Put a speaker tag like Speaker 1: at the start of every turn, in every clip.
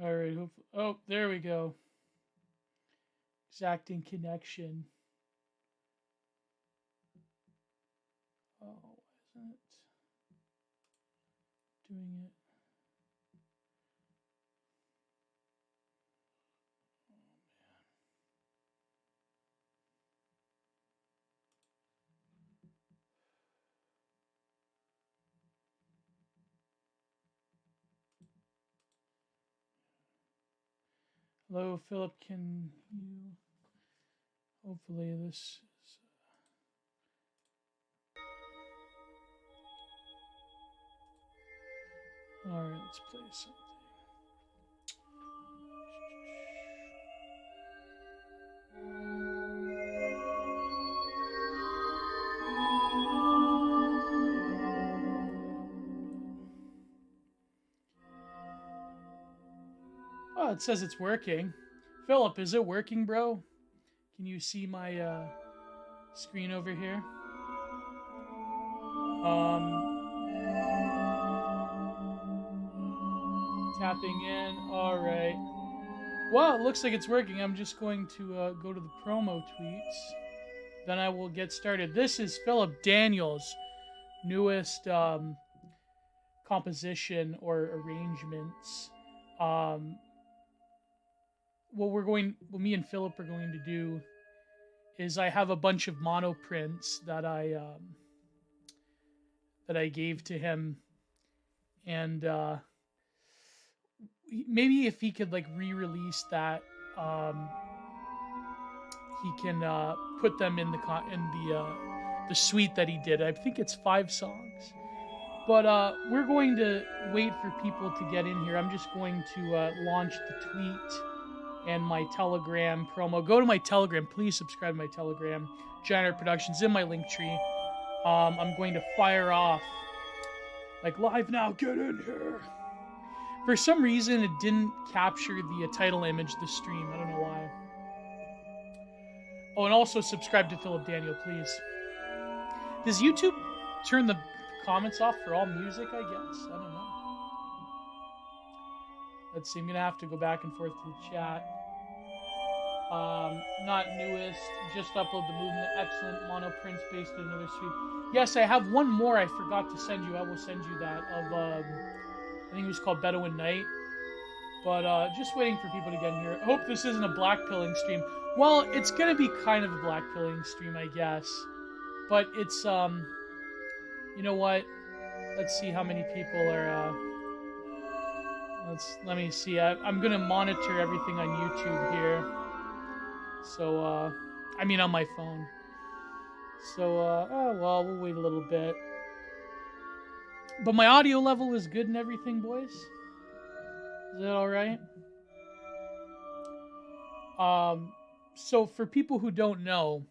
Speaker 1: All right. Oh, there we go. Exacting connection. Oh, why isn't it doing it? Hello, Philip. Can you? Hopefully, this is. All right. Let's play something. Oh, it says it's working. Philip, is it working, bro? Can you see my screen over here? Tapping in. All right. Well, it looks like it's working. I'm just going to go to the promo tweets. Then I will get started. This is Philip Daniels' newest composition or arrangements. What me and Philip are going to do is I have a bunch of mono prints that I gave to him, and maybe if he could like re-release that, he can put them in the suite that he did. I think it's 5 songs. But we're going to wait for people to get in here. I'm just going to launch the tweet and my Telegram promo. Go to my Telegram. Please subscribe to my Telegram. Giant Productions in my link tree. I'm going to fire off like live now. Get in here. For some reason, it didn't capture the title image of the stream. I don't know why. Oh, and also subscribe to Philip Daniel, please. Does YouTube turn the comments off for all music, I guess? I don't know. Let's see, I'm gonna have to go back and forth to the chat. Not newest, just upload the movement. Excellent mono prints based in another suite. Yes, I have one more I forgot to send you. I will send you that of I think it was called Bedouin Night. But just waiting for people to get in here. I hope this isn't a blackpilling stream. Well, it's gonna be kind of a blackpilling stream, I guess. But it's you know what? Let's see how many people are. Let me see. I'm gonna monitor everything on YouTube here. So I mean on my phone. So oh well, we'll wait a little bit. But my audio level is good and everything, boys. Is that all right? So for people who don't know,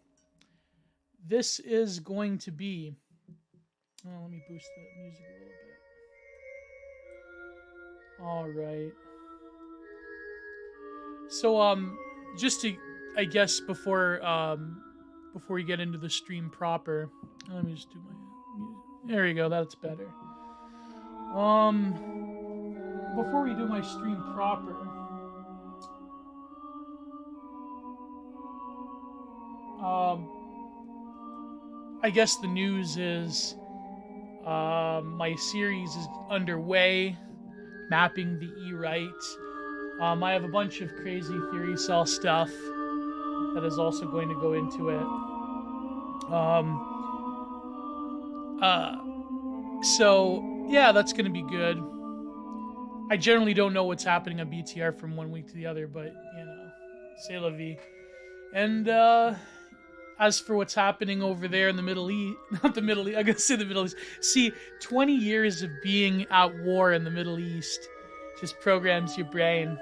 Speaker 1: this is going to be. Oh, let me boost the music a little bit. All right. So just to, I guess before we get into the stream proper, let me just do my music. There you go. That's better. Before we do my stream proper, I guess the news is my series is underway, mapping the E-right. I have a bunch of crazy theory cell stuff that is also going to go into it. So yeah, that's going to be good. I generally don't know what's happening on BTR from one week to the other, but you know, c'est la vie. And as for what's happening over there in the Middle East, not the Middle East, I'm going to say the Middle East. See, 20 years of being at war in the Middle East just programs your brain.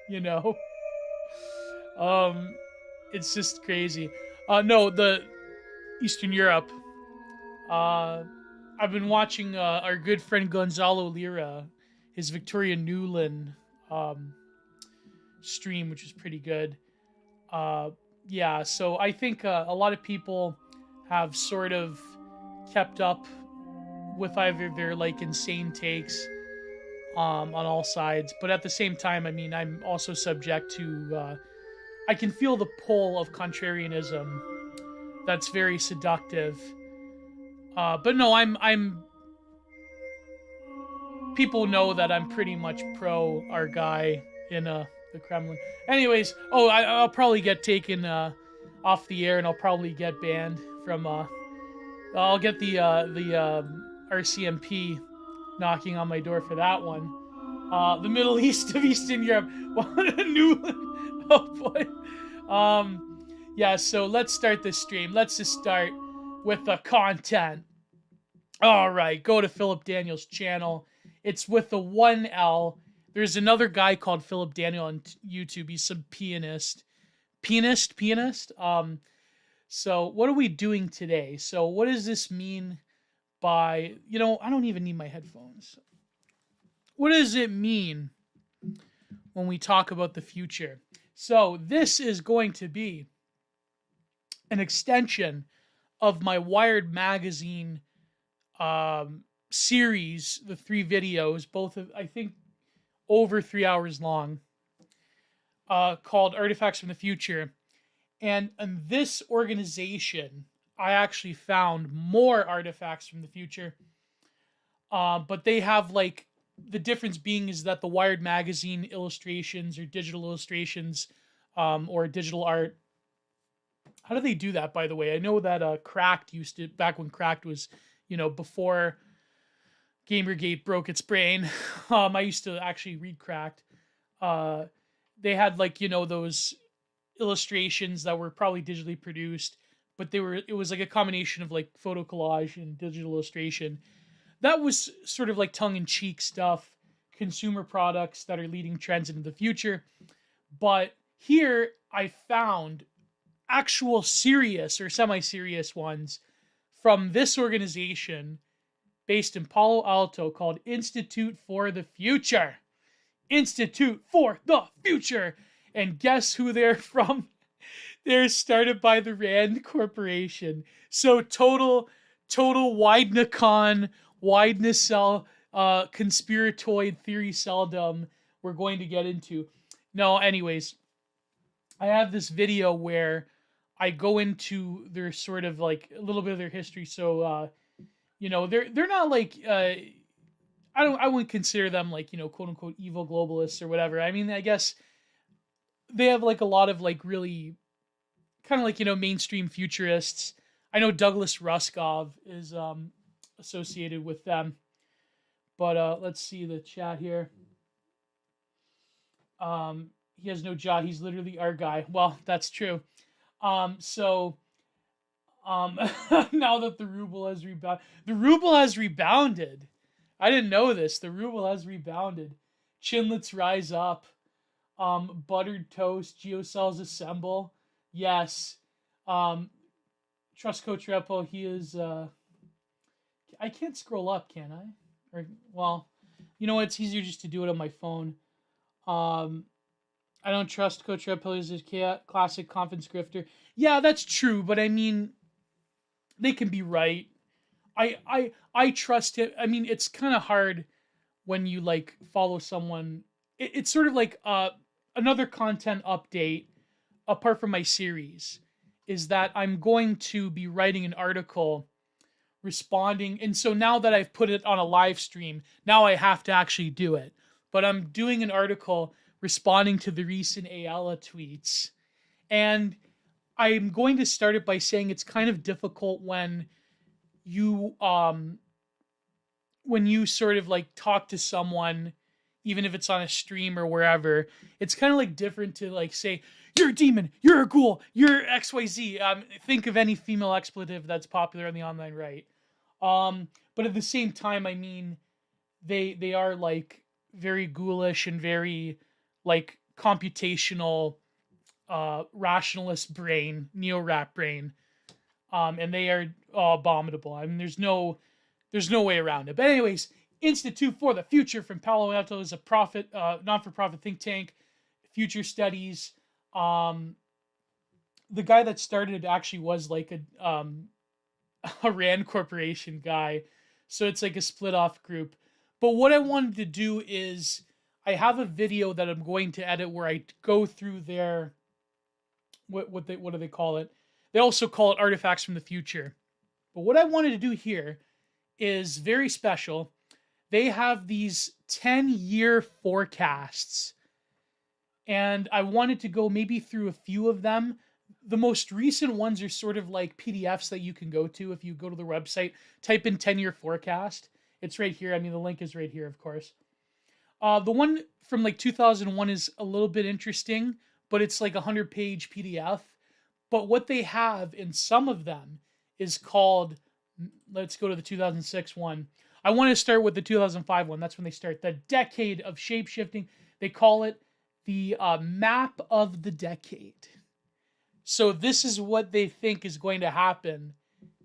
Speaker 1: You know, it's just crazy. No, the Eastern Europe. I've been watching our good friend Gonzalo Lira, his Victoria Newland stream, which is pretty good. Yeah, so I think a lot of people have sort of kept up with either their like insane takes on all sides. But at the same time, I mean, I'm also subject to. I can feel the pull of contrarianism. That's very seductive. But no, I'm. People know that I'm pretty much pro our guy in the Kremlin. Anyways, I'll probably get taken off the air, and I'll probably get banned from. I'll get the RCMP knocking on my door for that one. The Middle East of Eastern Europe. What a new. Oh boy. Yeah. So let's start this stream. Let's just start with the content. All right. Go to Philip Daniels' channel. It's with the 1L. There's another guy called Philip Daniel on YouTube. He's some pianist. Pianist. So what are we doing today? So what does this mean by, I don't even need my headphones. What does it mean when we talk about the future? So this is going to be an extension of my Wired magazine series, the 3 videos, both of, I think, over 3 hours long, called Artifacts from the Future. And in this organization, I actually found more artifacts from the future. But they have, like, the difference being is that the Wired magazine illustrations or digital illustrations or digital art. How do they do that, by the way? I know that Cracked used to, back when Cracked was, before Gamergate broke its brain. I used to actually read Cracked. They had, like, those illustrations that were probably digitally produced, but it was like a combination of like photo collage and digital illustration. That was sort of like tongue-in-cheek stuff, consumer products that are leading trends into the future. But here I found actual serious or semi-serious ones from this organization based in Palo Alto called Institute for the Future. Institute for the Future. And guess who they're from? They're started by the Rand Corporation. So total Widenacon, Widenacell, conspiratoid theory seldom we're going to get into. No, anyways, I have this video where I go into their sort of like a little bit of their history. So they're not like I wouldn't consider them like, quote unquote evil globalists or whatever. I mean, I guess they have like a lot of like really kind of like, mainstream futurists. I know Douglas Ruskov is associated with them. But let's see the chat here. He has no jaw. He's literally our guy. Well, that's true. So now that the ruble has rebounded. I didn't know this. The ruble has rebounded. Chinlets rise up. Buttered toast. Geocells assemble. Yes. Trust Coach Repo. He is. I can't scroll up, can I? Or well, it's easier just to do it on my phone. I don't trust Coach Repo. He's a classic conference grifter. Yeah, that's true. But I mean, they can be right. I trust him. I mean, it's kind of hard when you like follow someone. It's sort of like another content update apart from my series is that I'm going to be writing an article responding. And so now that I've put it on a live stream, now I have to actually do it. But I'm doing an article responding to the recent Ayala tweets. And I'm going to start it by saying it's kind of difficult when you sort of like talk to someone, even if it's on a stream or wherever. It's kind of like different to like say, you're a demon, you're a ghoul, you're XYZ. Think of any female expletive that's popular on the online right. But at the same time, I mean, they are like very ghoulish and very like computational, rationalist brain, neo-rap brain. And they are abominable. I mean, there's no way around it. But anyways, Institute for the Future from Palo Alto is a non-for-profit think tank, future studies. The guy that started it actually was like a Rand Corporation guy. So it's like a split off group. But what I wanted to do is I have a video that I'm going to edit where I go through their what do they call it? They also call it artifacts from the future. But what I wanted to do here is very special. They have these 10-year forecasts, and I wanted to go maybe through a few of them. The most recent ones are sort of like PDFs that you can go to if you go to the website, type in 10-year forecast. It's right here. I mean, the link is right here, of course. The one from like 2001 is a little bit interesting, but it's like a 100-page PDF. But what they have in some of them is called, let's go to the 2006 one. I want to start with the 2005 one. That's when they start. The decade of shapeshifting. They call it the map of the decade. So this is what they think is going to happen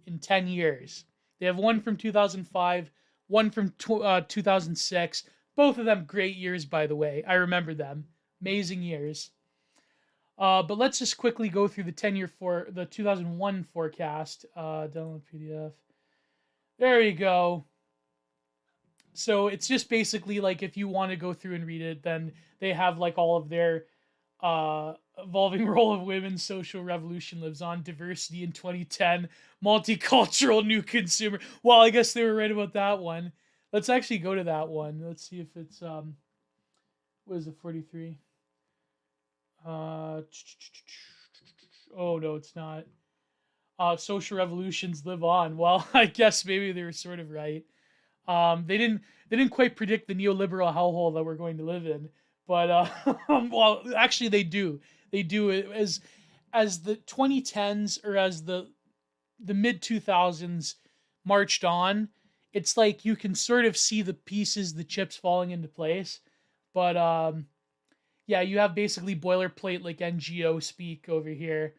Speaker 1: in 10 years. They have one from 2005, one from 2006. Both of them great years, by the way. I remember them. Amazing years. But let's just quickly go through the 10-year for the 2001 forecast. Download PDF. There you go. So it's just basically like if you want to go through and read it, then they have like all of their evolving role of women, social revolution lives on, diversity in 2010, multicultural new consumer. Well, I guess they were right about that one. Let's actually go to that one. Let's see if it's what is it, 43? Oh no, it's not. Social revolutions live on. Well, I guess maybe they were sort of right. They didn't quite predict the neoliberal hellhole that we're going to live in, but well, actually they do. They do it as the 2010s or as the mid 2000s marched on. It's like you can sort of see the pieces, the chips falling into place, but yeah, you have basically boilerplate like NGO speak over here.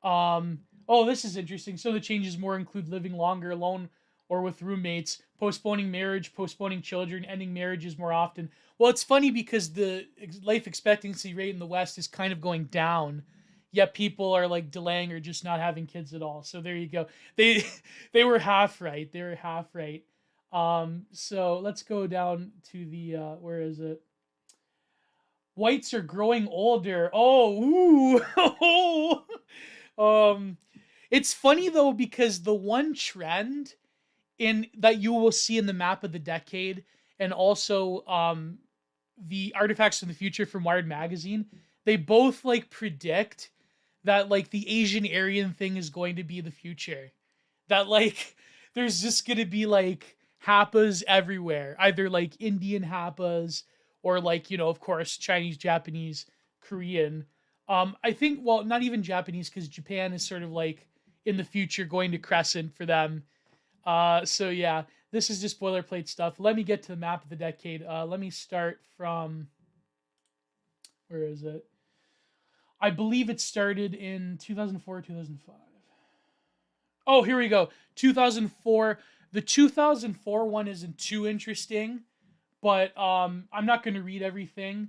Speaker 1: Oh, this is interesting. So the changes more include living longer alone or with roommates, postponing marriage, postponing children, ending marriages more often. Well, it's funny because the life expectancy rate in the West is kind of going down, yet people are like delaying or just not having kids at all. So there you go. They they were half right. They were half right. So let's go down to the where is it? Whites are growing older. Oh, ooh. It's funny though because the one trend in that you will see in the map of the decade and also the artifacts from the future from Wired magazine, they both like predict that like the Asian Aryan thing is going to be the future. That like there's just going to be like Happas everywhere, either like Indian Happas or like, of course, Chinese, Japanese, Korean. I think, well, not even Japanese because Japan is sort of like in the future going to crescent for them. So yeah, this is just boilerplate stuff. Let me get to the map of the decade. Let me start from, where is it? I believe it started in 2004, 2005. Oh, here we go. 2004. The 2004 one isn't too interesting, but I'm not going to read everything,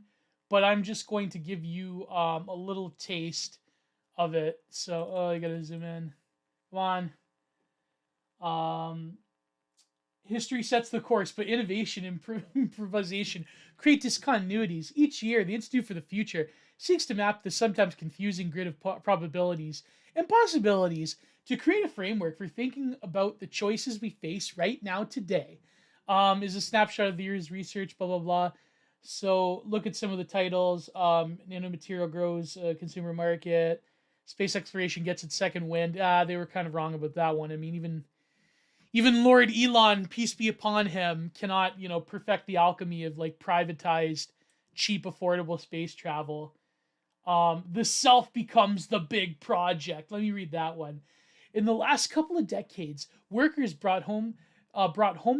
Speaker 1: but I'm just going to give you a little taste of it. So, oh, I got to zoom in. Come on. History sets the course, but innovation and improvisation create discontinuities. Each year, the Institute for the Future seeks to map the sometimes confusing grid of probabilities and possibilities to create a framework for thinking about the choices we face right now today. Is a snapshot of the year's research, blah, blah, blah. So look at some of the titles. Nanomaterial grows, consumer market. Space exploration gets its second wind. They were kind of wrong about that one. I mean, even Lord Elon, peace be upon him, cannot, perfect the alchemy of like privatized, cheap, affordable space travel. The self becomes the big project. Let me read that one. In the last couple of decades, workers brought home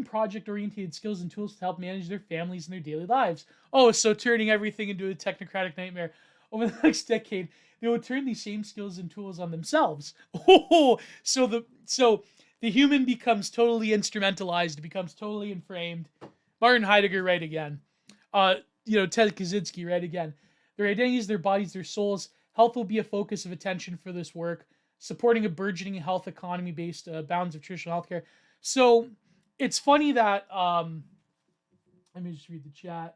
Speaker 1: project-oriented skills and tools to help manage their families and their daily lives. Oh, so turning everything into a technocratic nightmare. Over the next decade, they will turn these same skills and tools on themselves. Oh, so the human becomes totally instrumentalized, becomes totally inframed. Martin Heidegger, right again. Ted Kaczynski, right again. Their identities, their bodies, their souls. Health will be a focus of attention for this work, supporting a burgeoning health economy based bounds of traditional healthcare. So it's funny that Let me just read the chat.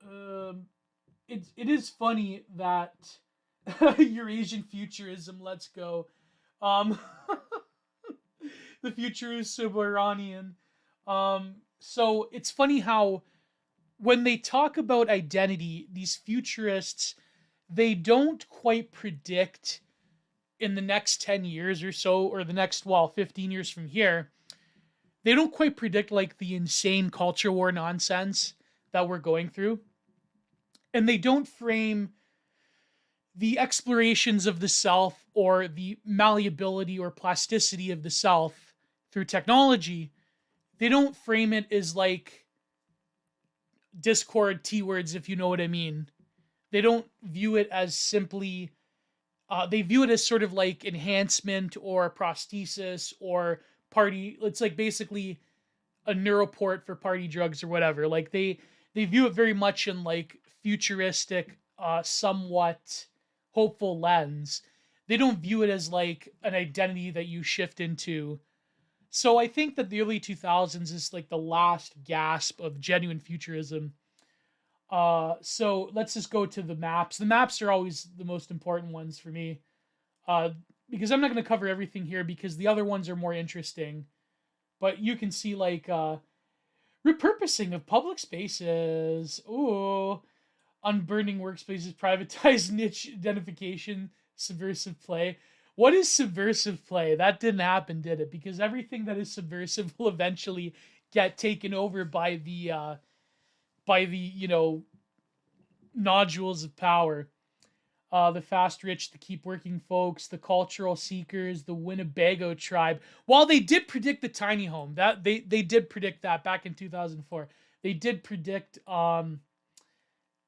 Speaker 1: Um, it is funny that Eurasian futurism. Let's go. Um, the future is Iranian. So it's funny how when they talk about identity, these futurists, they don't quite predict in the next 10 years or so, or the next, well, 15 years from here, they don't quite predict like the insane culture war nonsense that we're going through. And they don't frame the explorations of the self or the malleability or plasticity of the self through technology. They don't frame it as like Discord T words, if you know what I mean. They don't view it as simply, they view it as sort of like enhancement or prosthesis or party. It's like basically a neuroport for party drugs or whatever. Like they view it very much in like futuristic, somewhat hopeful lens. They don't view it as like an identity that you shift into. So I think that the early 2000s is like the last gasp of genuine futurism. So let's just go to the maps. The maps are always the most important ones for me. Uh, because I'm not going to cover everything here because the other ones are more interesting. But you can see like repurposing of public spaces. Ooh, unburdening workspaces, privatized niche identification, subversive play. What is subversive play? That didn't happen, did it? Because everything that is subversive will eventually get taken over by the nodules of power. The fast rich, the keep working folks, the cultural seekers, the Winnebago tribe. While they did predict the tiny home, that they did predict that back in 2004. They did predict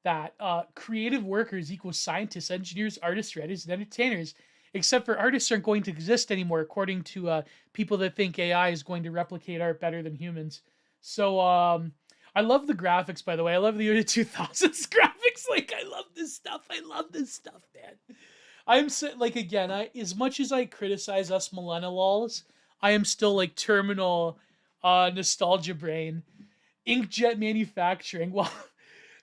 Speaker 1: that creative workers equals scientists, engineers, artists, writers, and entertainers. Except for artists aren't going to exist anymore, according to people that think AI is going to replicate art better than humans. So I love the graphics, by the way. I love the early 2000s graphics. Like, I love this stuff. I love this stuff, man. I'm so, like, again, as much as I criticize us millennials, I am still like terminal nostalgia brain. Inkjet manufacturing.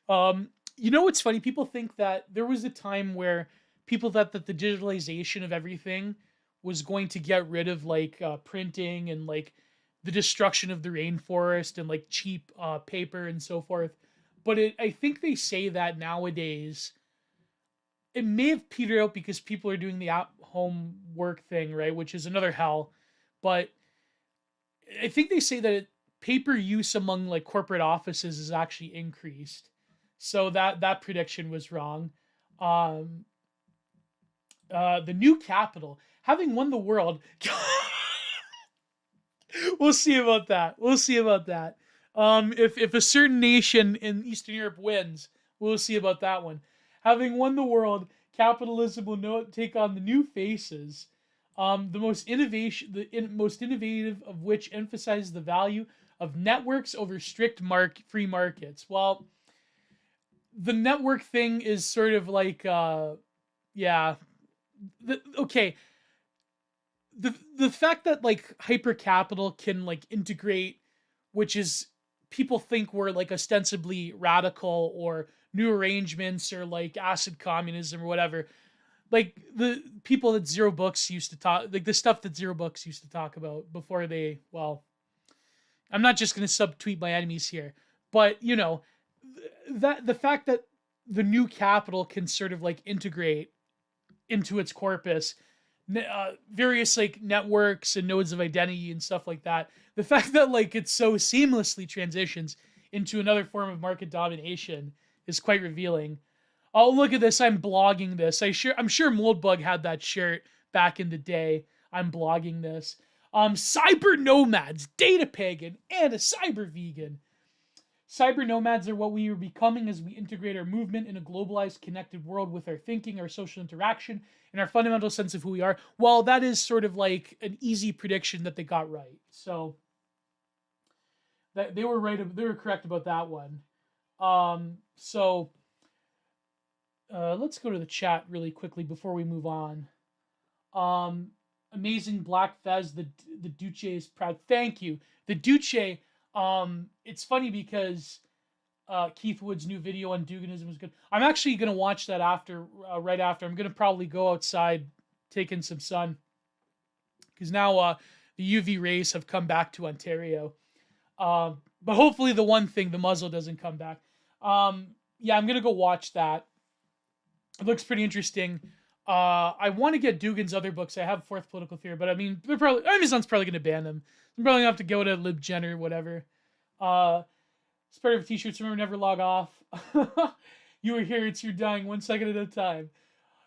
Speaker 1: Well, you know what's funny? People think that there was a time where people thought that the digitalization of everything was going to get rid of like printing and like the destruction of the rainforest and like cheap paper and so forth. But I think they say that nowadays it may have petered out because people are doing the at home work thing, right? Which is another hell. But I think they say that paper use among like corporate offices is actually increased. So that prediction was wrong. Um, the new capital, having won the world. We'll see about that. We'll see about that. If a certain nation in Eastern Europe wins, we'll see about that one. Having won the world, capitalism will take on the new faces. Most innovative of which emphasizes the value of networks over strict free markets. Well, the network thing is sort of like, yeah, okay. The fact that like hyper capital can like integrate, which is people think we're like ostensibly radical or new arrangements or like acid communism or whatever, like the people that Zero Books used to talk, like the stuff that Zero Books used to talk about before they, well, I'm not just going to subtweet my enemies here, but you know, that the fact that the new capital can sort of like integrate into its corpus various like networks and nodes of identity and stuff like that. The fact that like it so seamlessly transitions into another form of market domination is quite revealing. Oh, look at this! I'm blogging this. I'm sure Moldbug had that shirt back in the day. I'm blogging this. Cyber nomads, data pagan, and a cyber vegan. Cyber nomads are what we are becoming as we integrate our movement in a globalized, connected world with our thinking, our social interaction, and our fundamental sense of who we are. Well, that is sort of like an easy prediction that they got right. So that they were right. They were correct about that one. So let's go to the chat really quickly before we move on. Amazing Black Fez, the Duce is proud. Thank you. The Duce It's funny because Keith Wood's new video on Duganism was good. I'm actually gonna watch that after, right after. I'm gonna probably go outside, take in some sun, because now the UV rays have come back to Ontario. But hopefully the one thing, the muzzle, doesn't come back. Yeah, I'm gonna go watch that. It looks pretty interesting. I want to get Dugan's other books. I have Fourth Political Theory, but I mean, Amazon's probably gonna ban them. I'm probably gonna have to go to LibGen or whatever. Spread of t-shirts. Remember, never log off. You were here. It's you dying 1 second at a time.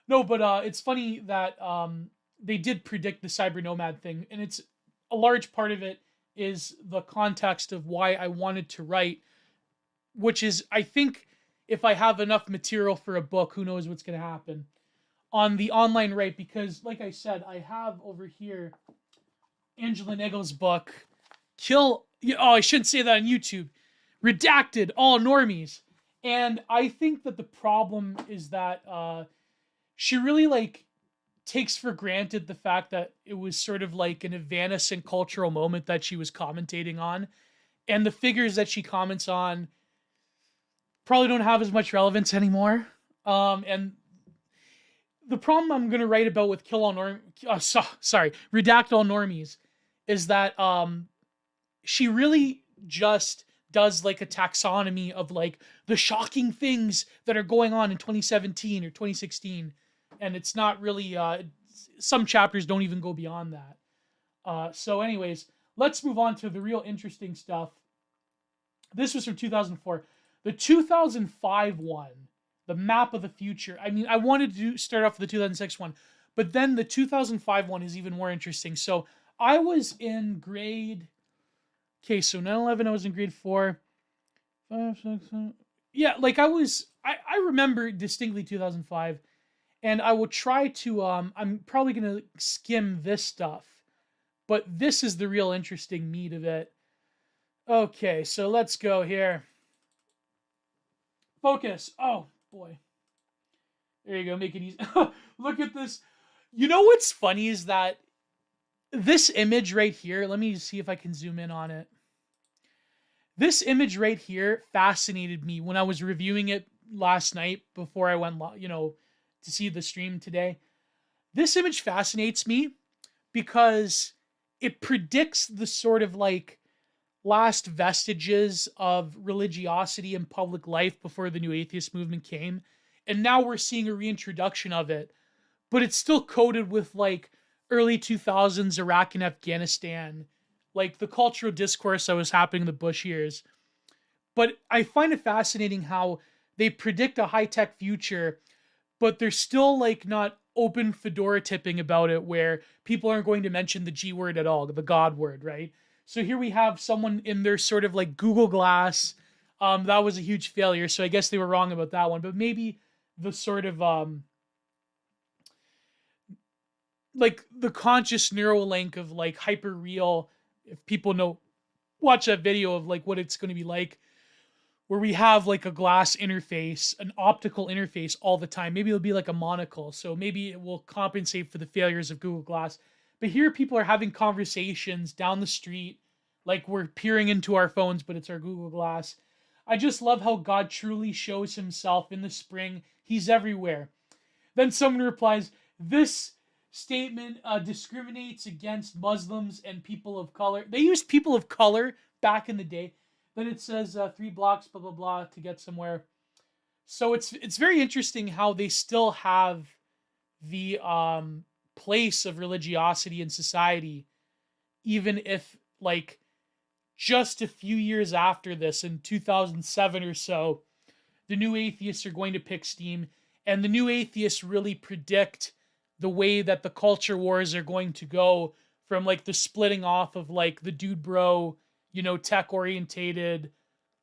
Speaker 1: No, but it's funny that they did predict the cyber nomad thing, and it's a large part of it is the context of why I wanted to write, which is, I think, if I have enough material for a book, who knows what's going to happen on the online write, because like I said, I have over here Angela Nagel's book, Kill. Oh, I shouldn't say that on YouTube. Redacted All Normies. And I think that the problem is that she really like takes for granted the fact that it was sort of like an evanescent cultural moment that she was commentating on. And the figures that she comments on probably don't have as much relevance anymore. And the problem I'm going to write about with Redact All Normies is that she really just does like a taxonomy of like the shocking things that are going on in 2017 or 2016. And it's not really, some chapters don't even go beyond that. So anyways, let's move on to the real interesting stuff. This was from 2004. The 2005 one, the Map of the Future. I mean, I wanted to start off with the 2006 one, but then the 2005 one is even more interesting. So I was in grade... Okay, so 9/11, I was in grade 4. 5, 6, 7. Yeah, like I remember distinctly 2005. And I will try to, I'm probably going to skim this stuff. But this is the real interesting meat of it. Okay, so let's go here. Focus. Oh, boy. There you go, make it easy. Look at this. You know what's funny is that this image right here, let me see if I can zoom in on it. This image right here fascinated me when I was reviewing it last night before I went, to see the stream today. This image fascinates me because it predicts the sort of like last vestiges of religiosity in public life before the new atheist movement came. And now we're seeing a reintroduction of it, but it's still coded with like early 2000s Iraq and Afghanistan, like the cultural discourse that was happening in the Bush years. But I find it fascinating how they predict a high-tech future, but they're still like not open fedora tipping about it, where people aren't going to mention the G word at all, the God word, right? So here we have someone in their sort of like Google Glass. That was a huge failure, so I guess they were wrong about that one. But maybe the sort of like the conscious Neuralink of like hyper real, if people know, watch that video of like what it's going to be like, where we have like a glass interface, an optical interface all the time. Maybe it'll be like a monocle, so maybe it will compensate for the failures of Google Glass. But here people are having conversations down the street, like we're peering into our phones, but it's our Google Glass. I just love how God truly shows himself in the spring. He's everywhere. Then someone replies, this statement discriminates against Muslims and people of color. They used people of color back in the day. Then it says 3 blocks, blah, blah, blah, to get somewhere. So it's very interesting how they still have the place of religiosity in society, even if like just a few years after this, in 2007 or so, the new atheists are going to pick steam, and the new atheists really predict the way that the culture wars are going to go, from like the splitting off of like the dude bro, tech orientated,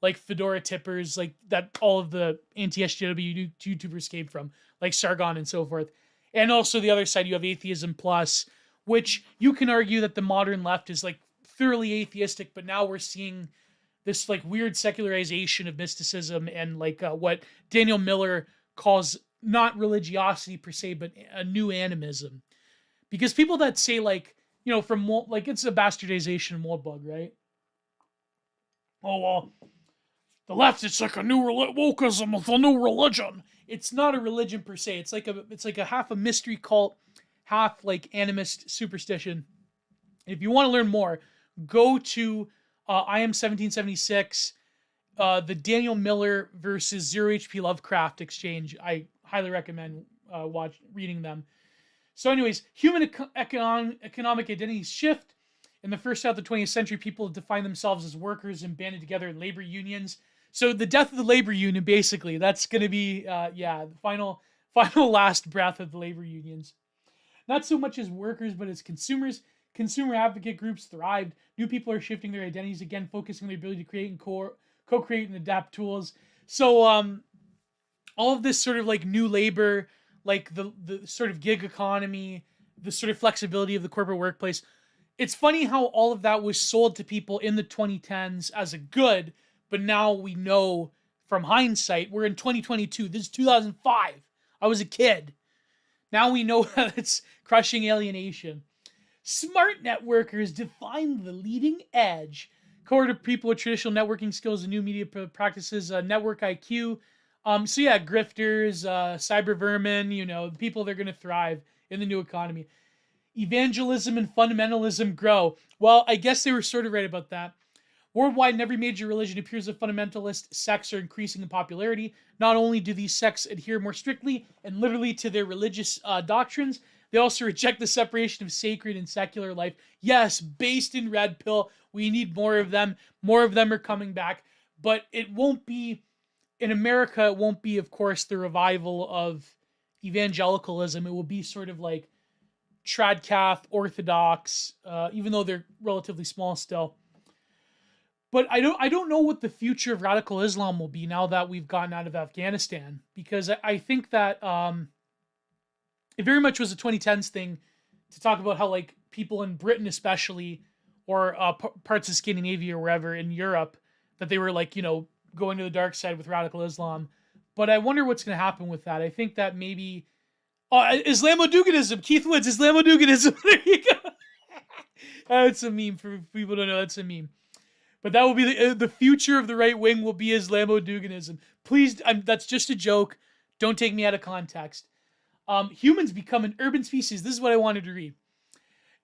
Speaker 1: like fedora tippers, like that all of the anti-SJW YouTubers came from, like Sargon and so forth. And also the other side, you have atheism plus, which you can argue that the modern left is like thoroughly atheistic, but now we're seeing this like weird secularization of mysticism and like what Daniel Miller calls not religiosity per se, but a new animism. Because people that say like, from like it's a bastardization of Moldbug, right? oh well, the left, it's like a new wokeism of a new religion. It's not a religion per se. It's like a half a mystery cult, half like animist superstition. If you want to learn more, go to I am 1776, the Daniel Miller versus Zero HP Lovecraft exchange. I highly recommend reading them. So, anyways, human economic identities shift. In the first half of the 20th century, people defined themselves as workers and banded together in labor unions. So the death of the labor union, basically, that's going to be, the final last breath of the labor unions. Not so much as workers, but as consumers. Consumer advocate groups thrived. New people are shifting their identities again, focusing on their ability to create and co-create and adapt tools. So all of this sort of like new labor, like the sort of gig economy, the sort of flexibility of the corporate workplace. It's funny how all of that was sold to people in the 2010s as a good, but now we know from hindsight, we're in 2022. This is 2005. I was a kid. Now we know that it's crushing alienation. Smart networkers define the leading edge. Cohort of people with traditional networking skills and new media practices, network IQ. Grifters, cyber vermin, the people that are going to thrive in the new economy. Evangelism and fundamentalism grow. Well, I guess they were sort of right about that. Worldwide, in every major religion appears that fundamentalist sects are increasing in popularity. Not only do these sects adhere more strictly and literally to their religious doctrines, they also reject the separation of sacred and secular life. Yes, based in red pill, we need more of them. More of them are coming back. But it won't be, in America, it won't be, of course, the revival of evangelicalism. It will be sort of like Tradcath, Orthodox, even though they're relatively small still. But I don't know what the future of radical Islam will be now that we've gotten out of Afghanistan, because I think that it very much was a 2010s thing to talk about how like people in Britain especially, or parts of Scandinavia or wherever in Europe, that they were like, going to the dark side with radical Islam. But I wonder what's going to happen with that. I think that maybe Islamo-Duganism. Keith Woods, Islamo-Duganism. There you go. That's a meme for people who don't know. That's a meme. But that will be the future of the right wing will be Islamo-Duganism. Please, that's just a joke. Don't take me out of context. Humans become an urban species. This is what I wanted to read.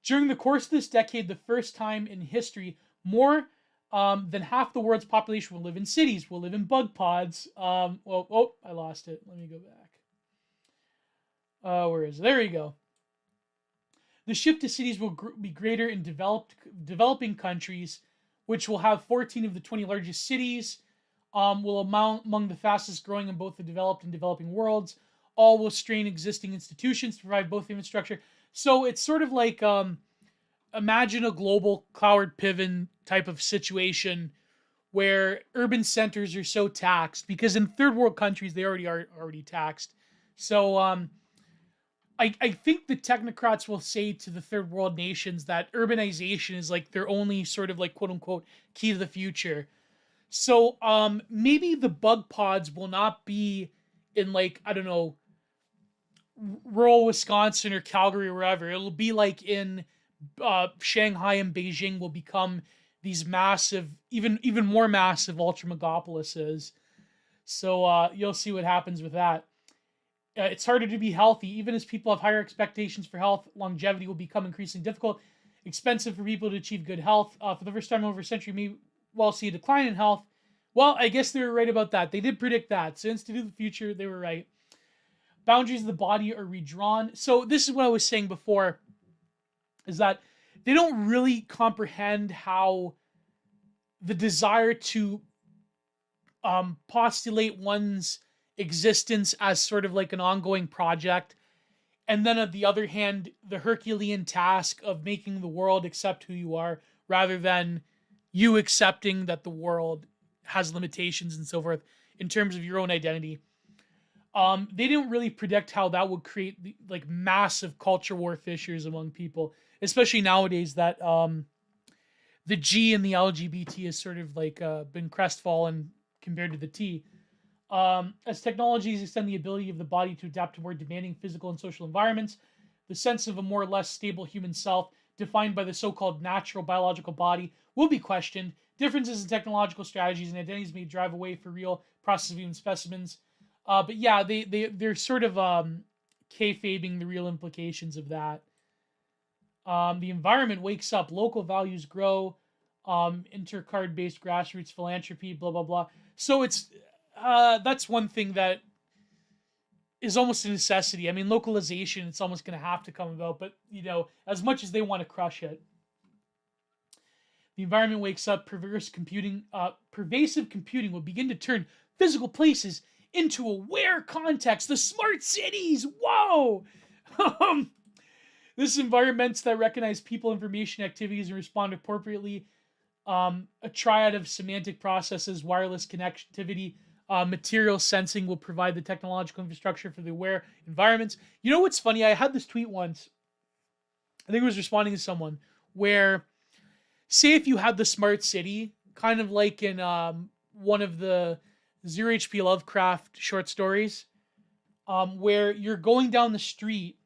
Speaker 1: During the course of this decade, the first time in history, more than half the world's population will live in cities, will live in bug pods. I lost it. Let me go back. Where is it? There you go. The shift to cities will be greater in developing countries, which will have 14 of the 20 largest cities, will among the fastest growing in both the developed and developing worlds. All will strain existing institutions to provide both infrastructure. So it's sort of like imagine a global Cloward Piven type of situation where urban centers are so taxed, because in third world countries they are already taxed. So I think the technocrats will say to the third world nations that urbanization is like their only sort of like quote unquote key to the future. So maybe the bug pods will not be in like, I don't know, rural Wisconsin or Calgary or wherever. It'll be like in Shanghai and Beijing will become these massive, even more massive ultra-megapolises. So you'll see what happens with that. It's harder to be healthy. Even as people have higher expectations for health, longevity will become increasingly difficult. Expensive for people to achieve good health. For the first time in over a century, we will see a decline in health. Well, I guess they were right about that. They did predict that. So Institute of the Future, they were right. Boundaries of the body are redrawn. So this is what I was saying before, is that they don't really comprehend how the desire to postulate one's existence as sort of like an ongoing project, and then on the other hand, the Herculean task of making the world accept who you are, rather than you accepting that the world has limitations and so forth in terms of your own identity. They didn't really predict how that would create like massive culture war fissures among people, especially nowadays that the G in the LGBT has sort of like been crestfallen compared to the T. As technologies extend the ability of the body to adapt to more demanding physical and social environments, the sense of a more or less stable human self defined by the so-called natural biological body will be questioned. Differences in technological strategies and identities may drive away for real process of human specimens. But yeah, they're sort of kayfabing the real implications of that. The environment wakes up, local values grow, intercard-based grassroots philanthropy, blah blah blah. So it's that's one thing that is almost a necessity. I mean, localization, it's almost going to have to come about, but as much as they want to crush it, the environment wakes up. Pervasive computing will begin to turn physical places into aware context. The smart cities. Whoa. This environments that recognize people, information, activities, and respond appropriately. A triad of semantic processes, wireless connectivity, material sensing will provide the technological infrastructure for the aware environments. You know what's funny? I had this tweet once. I think it was responding to someone where, say if you had the smart city, kind of like in one of the Zero H.P. Lovecraft short stories, where you're going down the street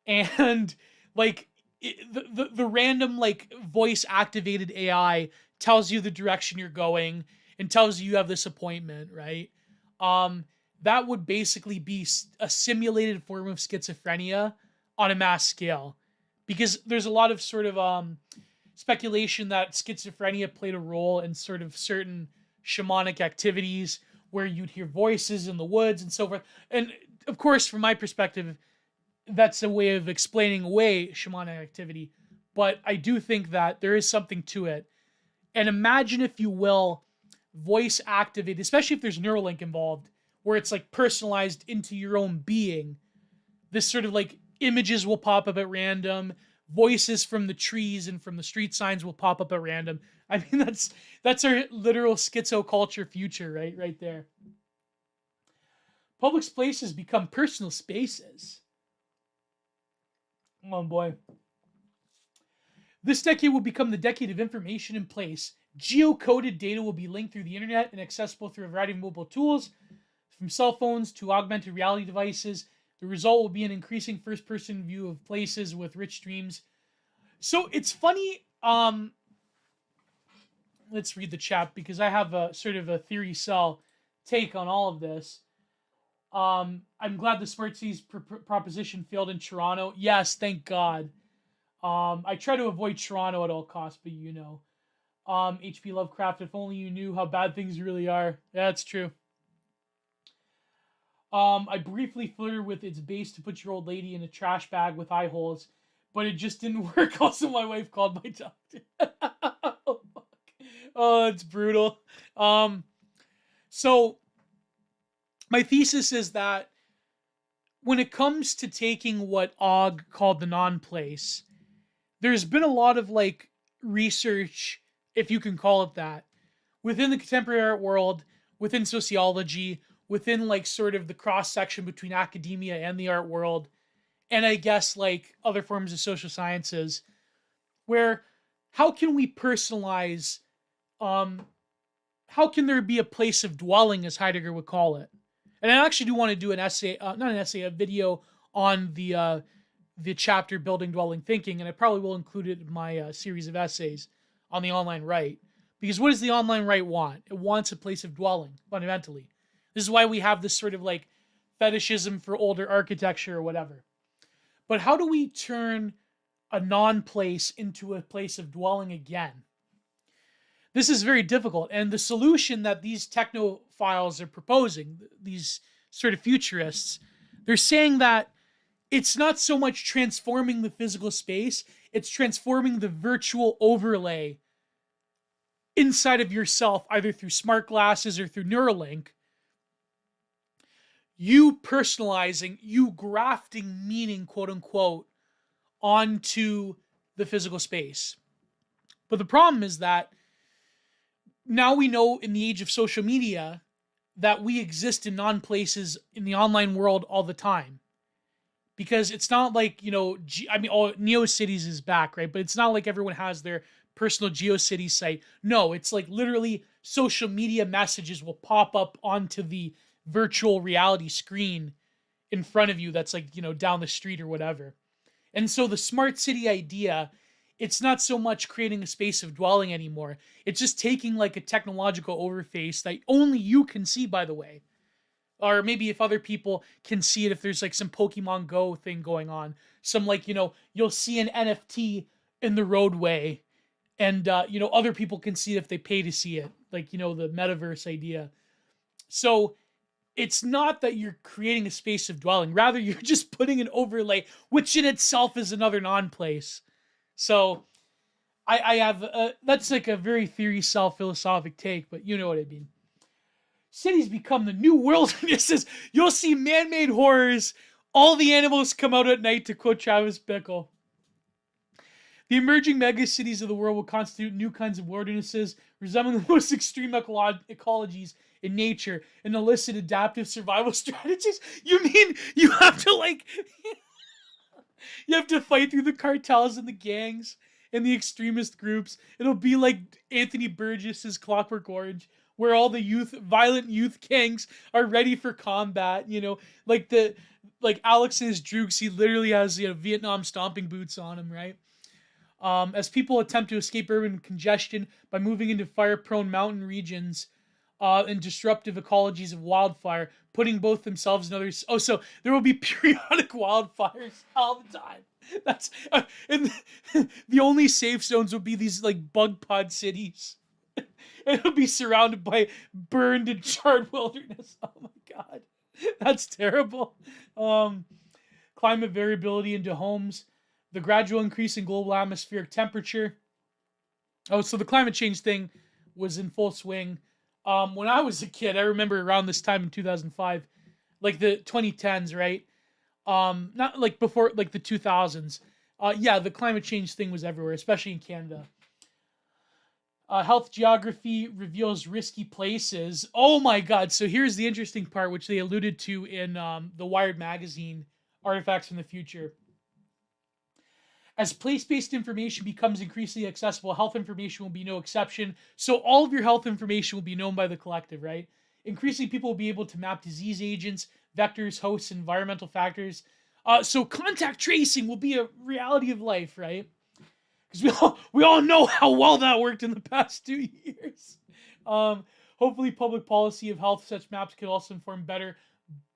Speaker 1: and like the random like voice activated AI tells you the direction you're going and tells you have this appointment, right? That would basically be a simulated form of schizophrenia on a mass scale, because there's a lot of sort of speculation that schizophrenia played a role in sort of certain shamanic activities where you'd hear voices in the woods and so forth. And of course, from my perspective, that's a way of explaining away shamanic activity. But I do think that there is something to it. And imagine, if you will, voice activated, especially if there's Neuralink involved, where it's like personalized into your own being. This sort of like images will pop up at random, voices from the trees and from the street signs will pop up at random. I mean, that's our literal schizoculture future, right there. Public spaces become personal spaces. Oh boy. This decade will become the decade of information in place. Geocoded data will be linked through the internet and accessible through a variety of mobile tools, from cell phones to augmented reality devices. The result will be an increasing first-person view of places with rich streams. So it's funny. Let's read the chat, because I have a sort of a theory cell take on all of this. I'm glad the smart cities proposition failed in Toronto. Yes, thank God. I try to avoid Toronto at all costs, but H.P. Lovecraft, if only you knew how bad things really are. Yeah, that's true. I briefly flirted with its base to put your old lady in a trash bag with eye holes, but it just didn't work. Also, my wife called my doctor. Oh, fuck. Oh, it's brutal. So my thesis is that when it comes to taking what Og called the non-place, there's been a lot of like research, if you can call it that, within the contemporary art world, within sociology, within like sort of the cross-section between academia and the art world, and I guess like other forms of social sciences, where how can we personalize, how can there be a place of dwelling, as Heidegger would call it? And I actually do want to do an essay, not an essay, a video on the chapter Building Dwelling Thinking, and I probably will include it in my series of essays on the online right. Because what does the online right want? It wants a place of dwelling, fundamentally. This is why we have this sort of like fetishism for older architecture or whatever. But how do we turn a non-place into a place of dwelling again? This is very difficult. And the solution that these technophiles are proposing, these sort of futurists, they're saying that it's not so much transforming the physical space, it's transforming the virtual overlay inside of yourself, either through smart glasses or through Neuralink. You personalizing, you grafting meaning, quote unquote, onto the physical space. But the problem is that now we know, in the age of social media, that we exist in non-places in the online world all the time. Because it's not like, NeoCities is back, right? But it's not like everyone has their personal GeoCities site. No, it's like literally social media messages will pop up onto the virtual reality screen in front of you that's like, down the street or whatever. And so the smart city idea it's not so much creating a space of dwelling anymore. It's just taking like a technological overface that only you can see, by the way. Or maybe if other people can see it, if there's like some Pokemon Go thing going on, some like, you'll see an NFT in the roadway, and other people can see it if they pay to see it, like, the metaverse idea. So it's not that you're creating a space of dwelling, rather you're just putting an overlay, which in itself is another non-place. So I have that's like a very theory self-philosophic take, but you know what I mean. Cities become the new wildernesses. You'll see man-made horrors. All the animals come out at night, to quote Travis Bickle. The emerging megacities of the world will constitute new kinds of wildernesses, resembling the most extreme ecologies in nature and elicit adaptive survival strategies. You mean you have to you have to fight through the cartels and the gangs and the extremist groups. It'll be like Anthony Burgess's Clockwork Orange, where all the violent youth gangs are ready for combat. Like Alex and his droogs, he literally has Vietnam stomping boots on him, right? As people attempt to escape urban congestion by moving into fire-prone mountain regions and disruptive ecologies of wildfire, putting both themselves and others. Oh, so there will be periodic wildfires all the time. That's and the only safe zones will be these like bug pod cities. It'll be surrounded by burned and charred wilderness. Oh my god, that's terrible. Climate variability into homes. The gradual increase in global atmospheric temperature. Oh, so the climate change thing was in full swing. When I was a kid, I remember around this time in 2005, like the 2010s, right? Not like before, like the 2000s. Yeah, the climate change thing was everywhere, especially in Canada. Health geography reveals risky places. Oh my god. So here's the interesting part, which they alluded to in the Wired magazine, Artifacts from the Future. As place-based information becomes increasingly accessible, health information will be no exception. So all of your health information will be known by the collective, right? Increasingly, people will be able to map disease agents, vectors, hosts, environmental factors. So contact tracing will be a reality of life, right? Because we all know how well that worked in the past 2 years. Hopefully, public policy of health such maps could also inform better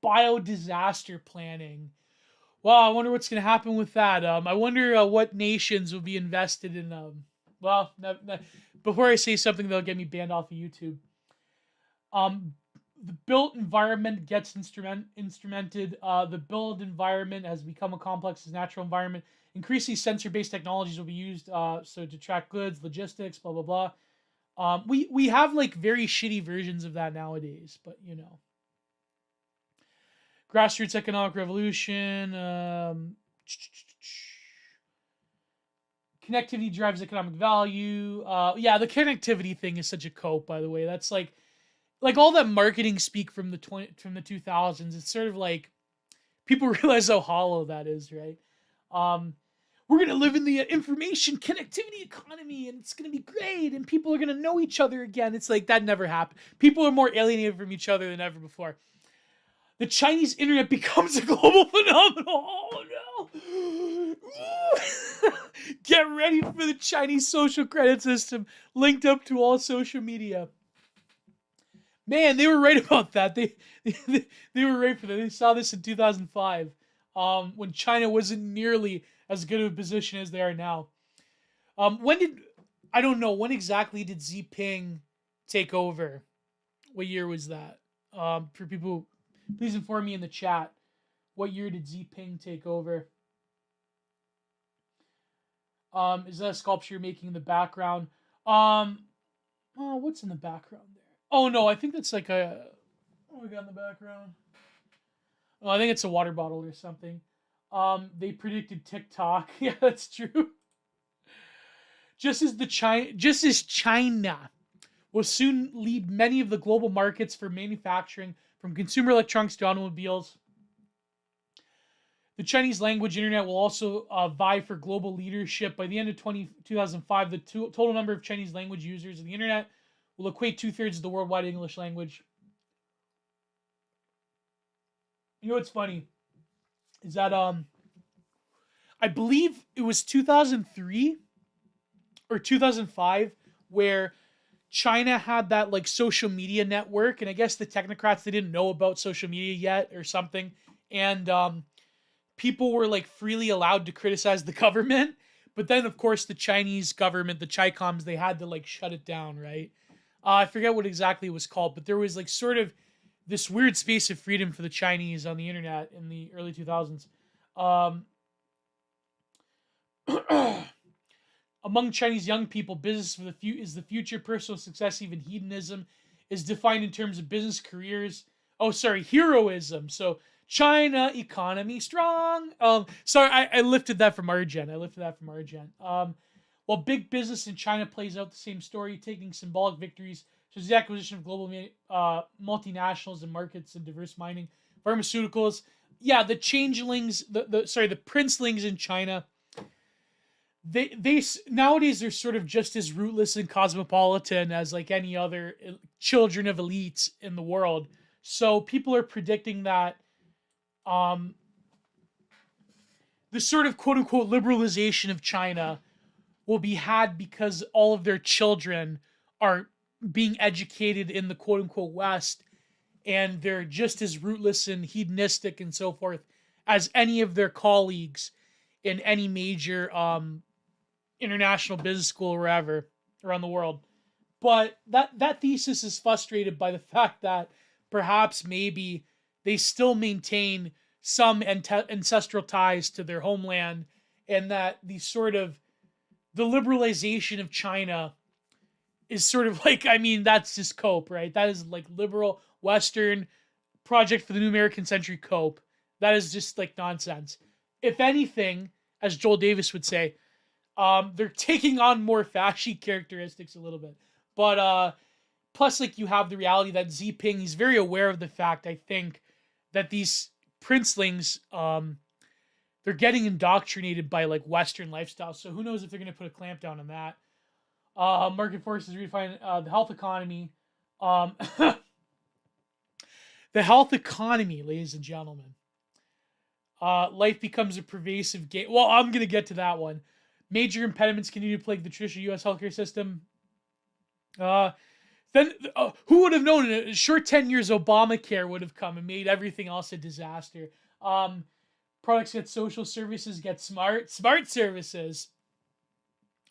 Speaker 1: biodisaster planning. Well, I wonder what's going to happen with that. I wonder what nations will be invested in. Before I say something that'll get me banned off of YouTube. The built environment gets instrumented. The built environment has become a complex as natural environment. Increasingly sensor-based technologies will be used so to track goods, logistics, blah, blah, blah. We have like very shitty versions of that nowadays, but Grassroots economic revolution. Connectivity drives economic value. Yeah, the connectivity thing is such a cope, by the way. That's like all that marketing speak from the 2000s. It's sort of like people realize how hollow that is, right? We're gonna live in the information connectivity economy, and it's gonna be great, and people are gonna know each other again. It's like that never happened. People are more alienated from each other than ever before. The Chinese internet becomes a global phenomenon. Oh no! Get ready for the Chinese social credit system linked up to all social media. Man, they were right about that. They were right for that. They saw this in 2005, when China wasn't nearly as good of a position as they are now. When exactly did Xi Jinping take over? What year was that? For people, please inform me in the chat. What year did Xi Jinping take over? Is that a sculpture you're making in the background? What's in the background there? Oh no, I think that's like a. What we got in the background? Oh, I think it's a water bottle or something. They predicted TikTok. Yeah, that's true. Just as China will soon lead many of the global markets for manufacturing, from consumer electronics to automobiles. The Chinese language internet will also vie for global leadership. By the end of 2005, the total number of Chinese language users of the internet will equate 2/3 of the worldwide English language. You know what's funny is that I believe it was 2003 or 2005, where China had that like social media network, and I guess the technocrats, they didn't know about social media yet or something, and people were like freely allowed to criticize the government. But then, of course, the Chinese government, the Chicoms, they had to like shut it down, right? I forget what exactly it was called, but there was like sort of this weird space of freedom for the Chinese on the internet in the early 2000s. Um, Among Chinese young people, business for the is the future. Personal success, even hedonism, is defined in terms of business careers. Oh, sorry, heroism. So China economy strong. Sorry, I lifted that from Argen. While big business in China plays out the same story, taking symbolic victories such as the acquisition of global multinationals and markets and diverse mining, pharmaceuticals. Yeah, the changelings, the princelings in China, they nowadays they're sort of just as rootless and cosmopolitan as like any other children of elites in the world. So people are predicting that um the sort of quote unquote liberalization of China will be had because all of their children are being educated in the quote unquote West, and they're just as rootless and hedonistic and so forth as any of their colleagues in any major international business school or wherever around the world. But that thesis is frustrated by the fact that perhaps maybe they still maintain some ancestral ties to their homeland, and that the liberalization of China is sort of like, I mean, that's just cope, right? That is like liberal Western project for the new American century cope. That is just like nonsense. If anything, as Joel Davis would say, they're taking on more fashy characteristics a little bit. But plus, like, you have the reality that Xi Jinping, he's very aware of the fact, I think, that these princelings, they're getting indoctrinated by like Western lifestyle. So who knows if they're going to put a clamp down on that. Market forces redefine the health economy. The health economy, ladies and gentlemen. Life becomes a pervasive game. Well, I'm going to get to that one. Major impediments continue to plague the traditional U.S. healthcare system. Then who would have known in a short 10 years Obamacare would have come and made everything else a disaster. Products get social, services get smart services.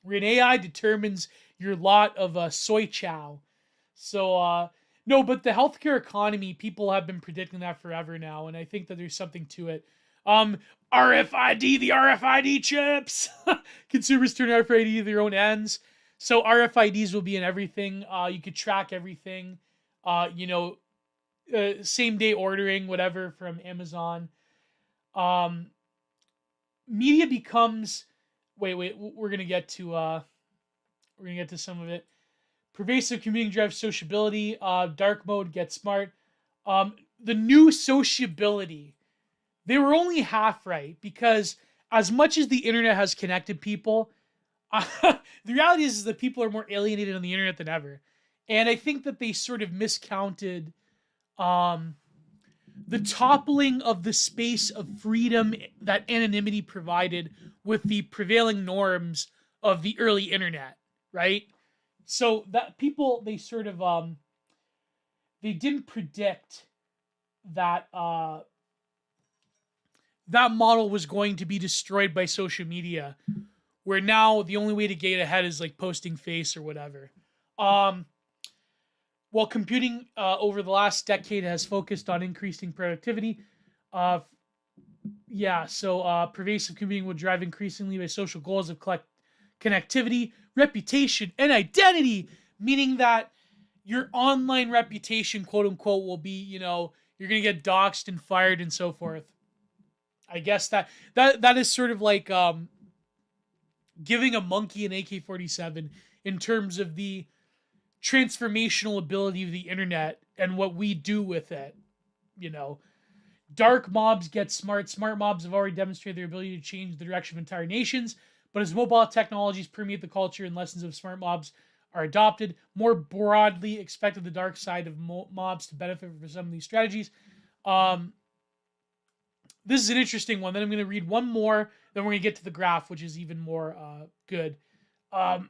Speaker 1: Where an AI determines your lot of soy chow. So, no, but the healthcare economy, people have been predicting that forever now, and I think that there's something to it. RFID, the RFID chips. Consumers turn RFID to their own ends. So RFIDs will be in everything. You could track everything. Same day ordering, whatever, from Amazon. Media becomes. Wait. We're gonna get to some of it. Pervasive commuting drives sociability. Dark mode gets smart. The new sociability. They were only half right, because as much as the internet has connected people, the reality is that people are more alienated on the internet than ever. And I think that they sort of miscounted the toppling of the space of freedom that anonymity provided with the prevailing norms of the early internet, right? So that people, they sort of they didn't predict that that model was going to be destroyed by social media, where now the only way to get ahead is like posting face or whatever. While computing over the last decade has focused on increasing productivity, pervasive computing will drive increasingly by social goals of connectivity, reputation, and identity, meaning that your online reputation, quote unquote, will be, you're going to get doxxed and fired and so forth. I guess that is sort of like giving a monkey an AK-47 in terms of the transformational ability of the internet and what we do with it. Dark mobs get smart. Smart mobs have already demonstrated their ability to change the direction of entire nations. But as mobile technologies permeate the culture and lessons of smart mobs are adopted, more broadly expected the dark side of mobs to benefit from some of these strategies. This is an interesting one. Then I'm going to read one more. Then we're going to get to the graph, which is even more good. Um,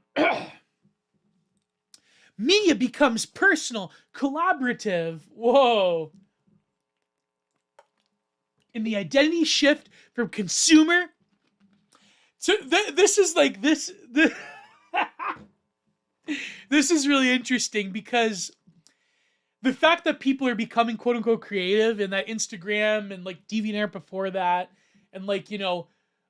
Speaker 1: media becomes personal, collaborative. Whoa. In the identity shift from consumer to this is like this this is really interesting because the fact that people are becoming quote unquote creative and that Instagram and like DeviantArt before that and like,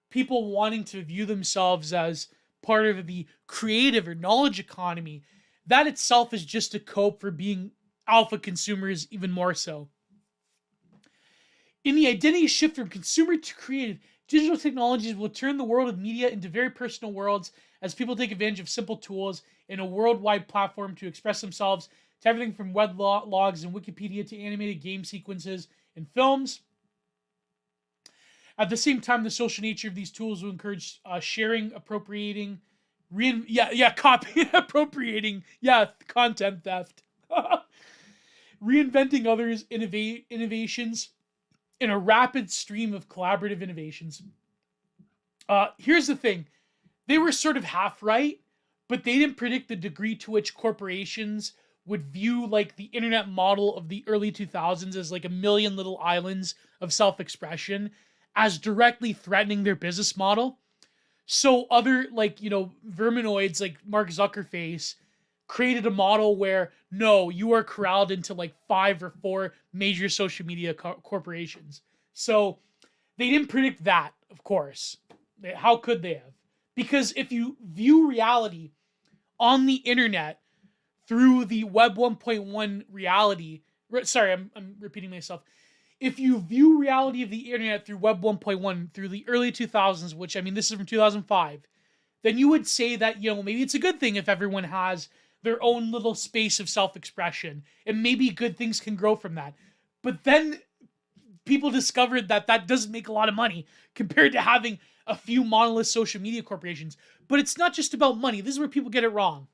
Speaker 1: people wanting to view themselves as part of the creative or knowledge economy, that itself is just a cope for being alpha consumers even more so. In the identity shift from consumer to creative, digital technologies will turn the world of media into very personal worlds as people take advantage of simple tools in a worldwide platform to express themselves, to everything from web logs and Wikipedia to animated game sequences and films. At the same time, the social nature of these tools will encourage sharing, appropriating, copying, appropriating, content theft, reinventing others' innovations in a rapid stream of collaborative innovations. Here's the thing. They were sort of half right, but they didn't predict the degree to which corporations would view like the internet model of the early 2000s as like a million little islands of self-expression as directly threatening their business model. So other like, verminoids like Mark Zuckerface created a model where no, you are corralled into like 5 or 4 major social media corporations. So they didn't predict that, of course. How could they have? Because if you view reality on the internet through the Web 1.1 reality, sorry, I'm repeating myself. If you view reality of the internet through Web 1.1 through the early 2000s, which I mean, this is from 2005, then you would say that, maybe it's a good thing if everyone has their own little space of self-expression, and maybe good things can grow from that. But then people discovered that that doesn't make a lot of money compared to having a few monolith social media corporations. But it's not just about money. This is where people get it wrong.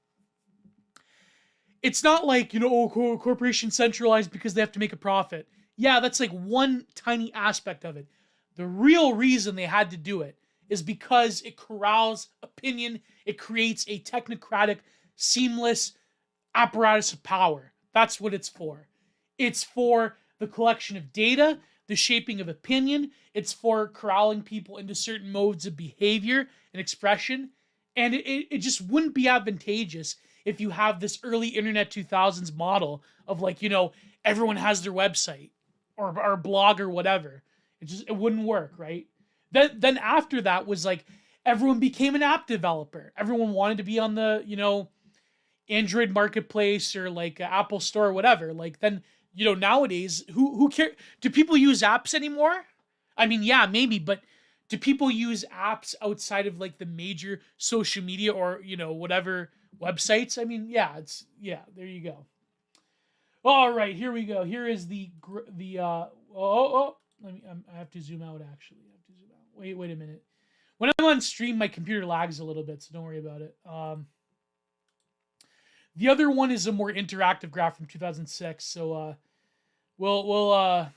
Speaker 1: It's not like, corporations centralized because they have to make a profit. Yeah, that's like one tiny aspect of it. The real reason they had to do it is because it corrals opinion. It creates a technocratic, seamless apparatus of power. That's what it's for. It's for the collection of data, the shaping of opinion. It's for corralling people into certain modes of behavior and expression. And it just wouldn't be advantageous if you have this early internet 2000s model of like, everyone has their website or blog or whatever. It wouldn't work, right? Then after that was like everyone became an app developer. Everyone wanted to be on the, Android marketplace or like Apple Store or whatever. Like then, nowadays, who care? Do people use apps anymore? I mean, yeah, maybe, but do people use apps outside of like the major social media or, whatever websites? I mean, yeah, there you go. All right, here we go. Here is I have to zoom out actually. I have to zoom out. Wait a minute. When I'm on stream, my computer lags a little bit, so don't worry about it. The other one is a more interactive graph from 2006. So the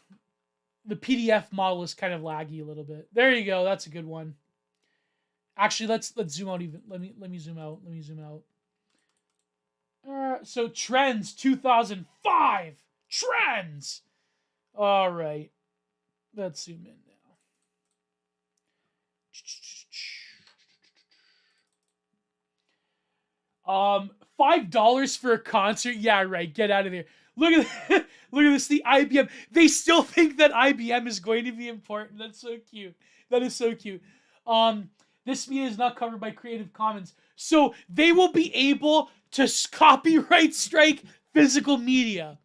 Speaker 1: PDF model is kind of laggy a little bit. There you go. That's a good one. Actually, let's zoom out even. Let me zoom out. Let me zoom out. So trends 2005 trends. All right, let's zoom in now. $5 for a concert. Yeah, right. Get out of there. Look at look at this. The IBM. They still think that IBM is going to be important. That's so cute. That is so cute. This media is not covered by Creative Commons, so they will be able to copyright strike physical media.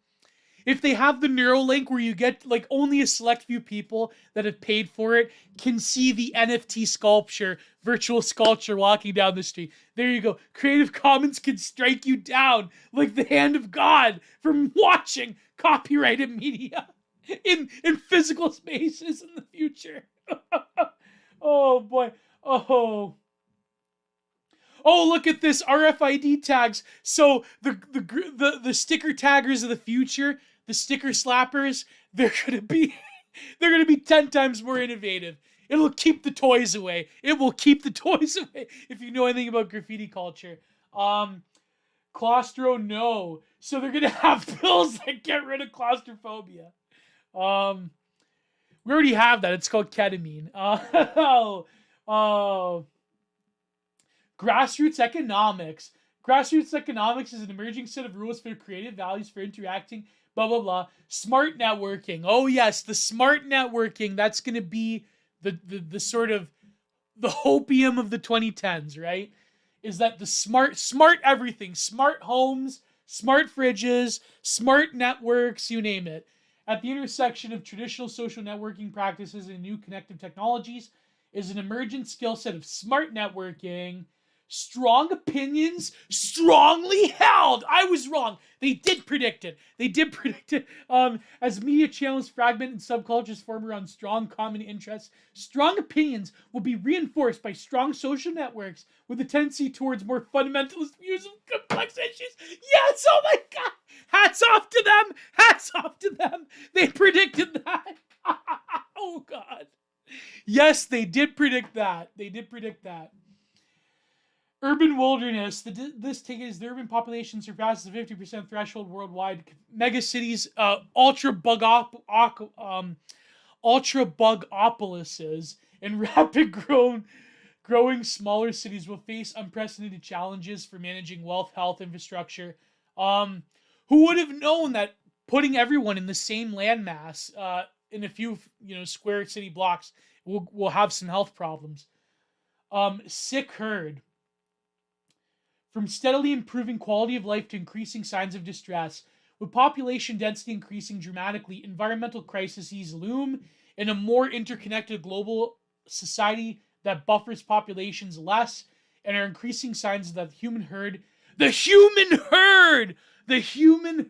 Speaker 1: If they have the Neuralink where you get like only a select few people that have paid for it can see the NFT sculpture, virtual sculpture walking down the street. There you go. Creative Commons can strike you down like the hand of God from watching copyrighted media in physical spaces in the future. Oh boy. Oh, look at this RFID tags. So the sticker taggers of the future, the sticker slappers, they're gonna be 10 times more innovative. It'll keep the toys away. It will keep the toys away. If you know anything about graffiti culture. Claustro, no. So they're gonna have pills that get rid of claustrophobia. We already have that. It's called ketamine. Oh, grassroots economics. Grassroots economics is an emerging set of rules for creative values for interacting, blah, blah, blah. Smart networking. Oh, yes, the smart networking. That's going to be the sort of the hopium of the 2010s, right? Is that the smart everything, smart homes, smart fridges, smart networks, you name it. At the intersection of traditional social networking practices and new connective technologies is an emergent skill set of smart networking. Strong opinions, strongly held. I was wrong. They did predict it. As media channels fragment and subcultures form around strong common interests, strong opinions will be reinforced by strong social networks with a tendency towards more fundamentalist views of complex issues. Yes, oh my God. Hats off to them. Hats off to them. They predicted that. Oh God. Yes, they did predict that. Urban wilderness. This take is the urban population surpasses the 50% threshold worldwide. Mega cities, ultra bugopolises, and growing smaller cities will face unprecedented challenges for managing wealth, health, infrastructure. Who would have known that putting everyone in the same landmass in a few square city blocks will have some health problems. Sick herd. From steadily improving quality of life to increasing signs of distress, with population density increasing dramatically, environmental crises loom in a more interconnected global society that buffers populations less, and are increasing signs that the human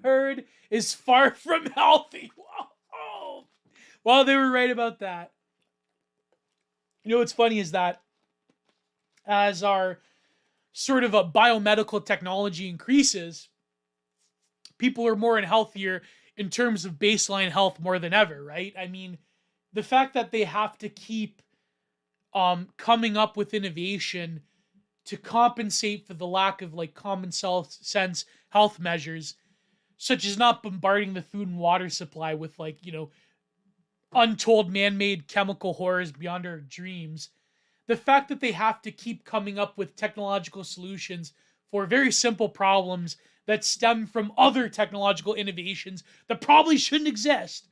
Speaker 1: herd is far from healthy. Oh, well, they were right about that. You know what's funny is that as our sort of a biomedical technology increases, people are more and healthier in terms of baseline health more than ever, right? I mean, the fact that they have to keep coming up with innovation to compensate for the lack of like common sense health measures, such as not bombarding the food and water supply with like, untold man-made chemical horrors beyond our dreams. The fact that they have to keep coming up with technological solutions for very simple problems that stem from other technological innovations that probably shouldn't exist.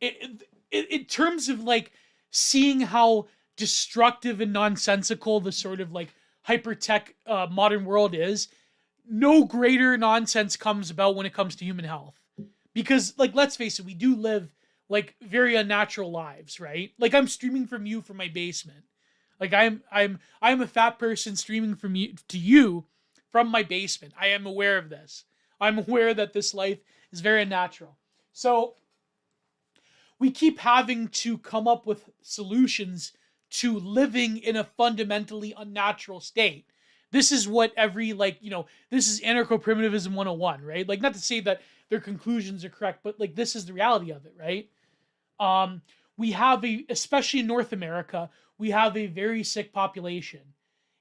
Speaker 1: In terms of like seeing how destructive and nonsensical the sort of like hyper-tech modern world is, no greater nonsense comes about when it comes to human health. Because like, let's face it, we do live like very unnatural lives, right? Like I'm streaming from my basement. Like I'm a fat person streaming from you to you from my basement. I am aware of this. I'm aware that this life is very unnatural. So we keep having to come up with solutions to living in a fundamentally unnatural state. This is what this is anarcho-primitivism 101, right? Like, not to say that their conclusions are correct, but like this is the reality of it, right? We have especially in North America, we have a very sick population.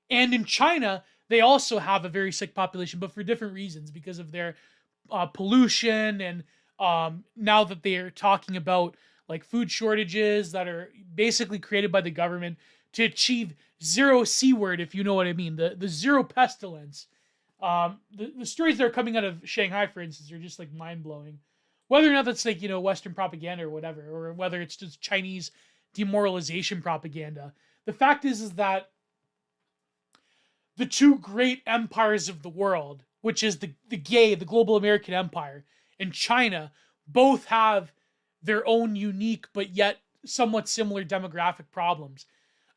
Speaker 1: And in China, they also have a very sick population, but for different reasons, because of their pollution. And now that they are talking about like food shortages that are basically created by the government to achieve zero C word, if you know what I mean, the zero pestilence. The stories that are coming out of Shanghai, for instance, are just like mind blowing. Whether or not that's like, Western propaganda or whatever, or whether it's just Chinese demoralization propaganda. The fact is that the two great empires of the world, which is the global American empire, and China, both have their own unique but yet somewhat similar demographic problems.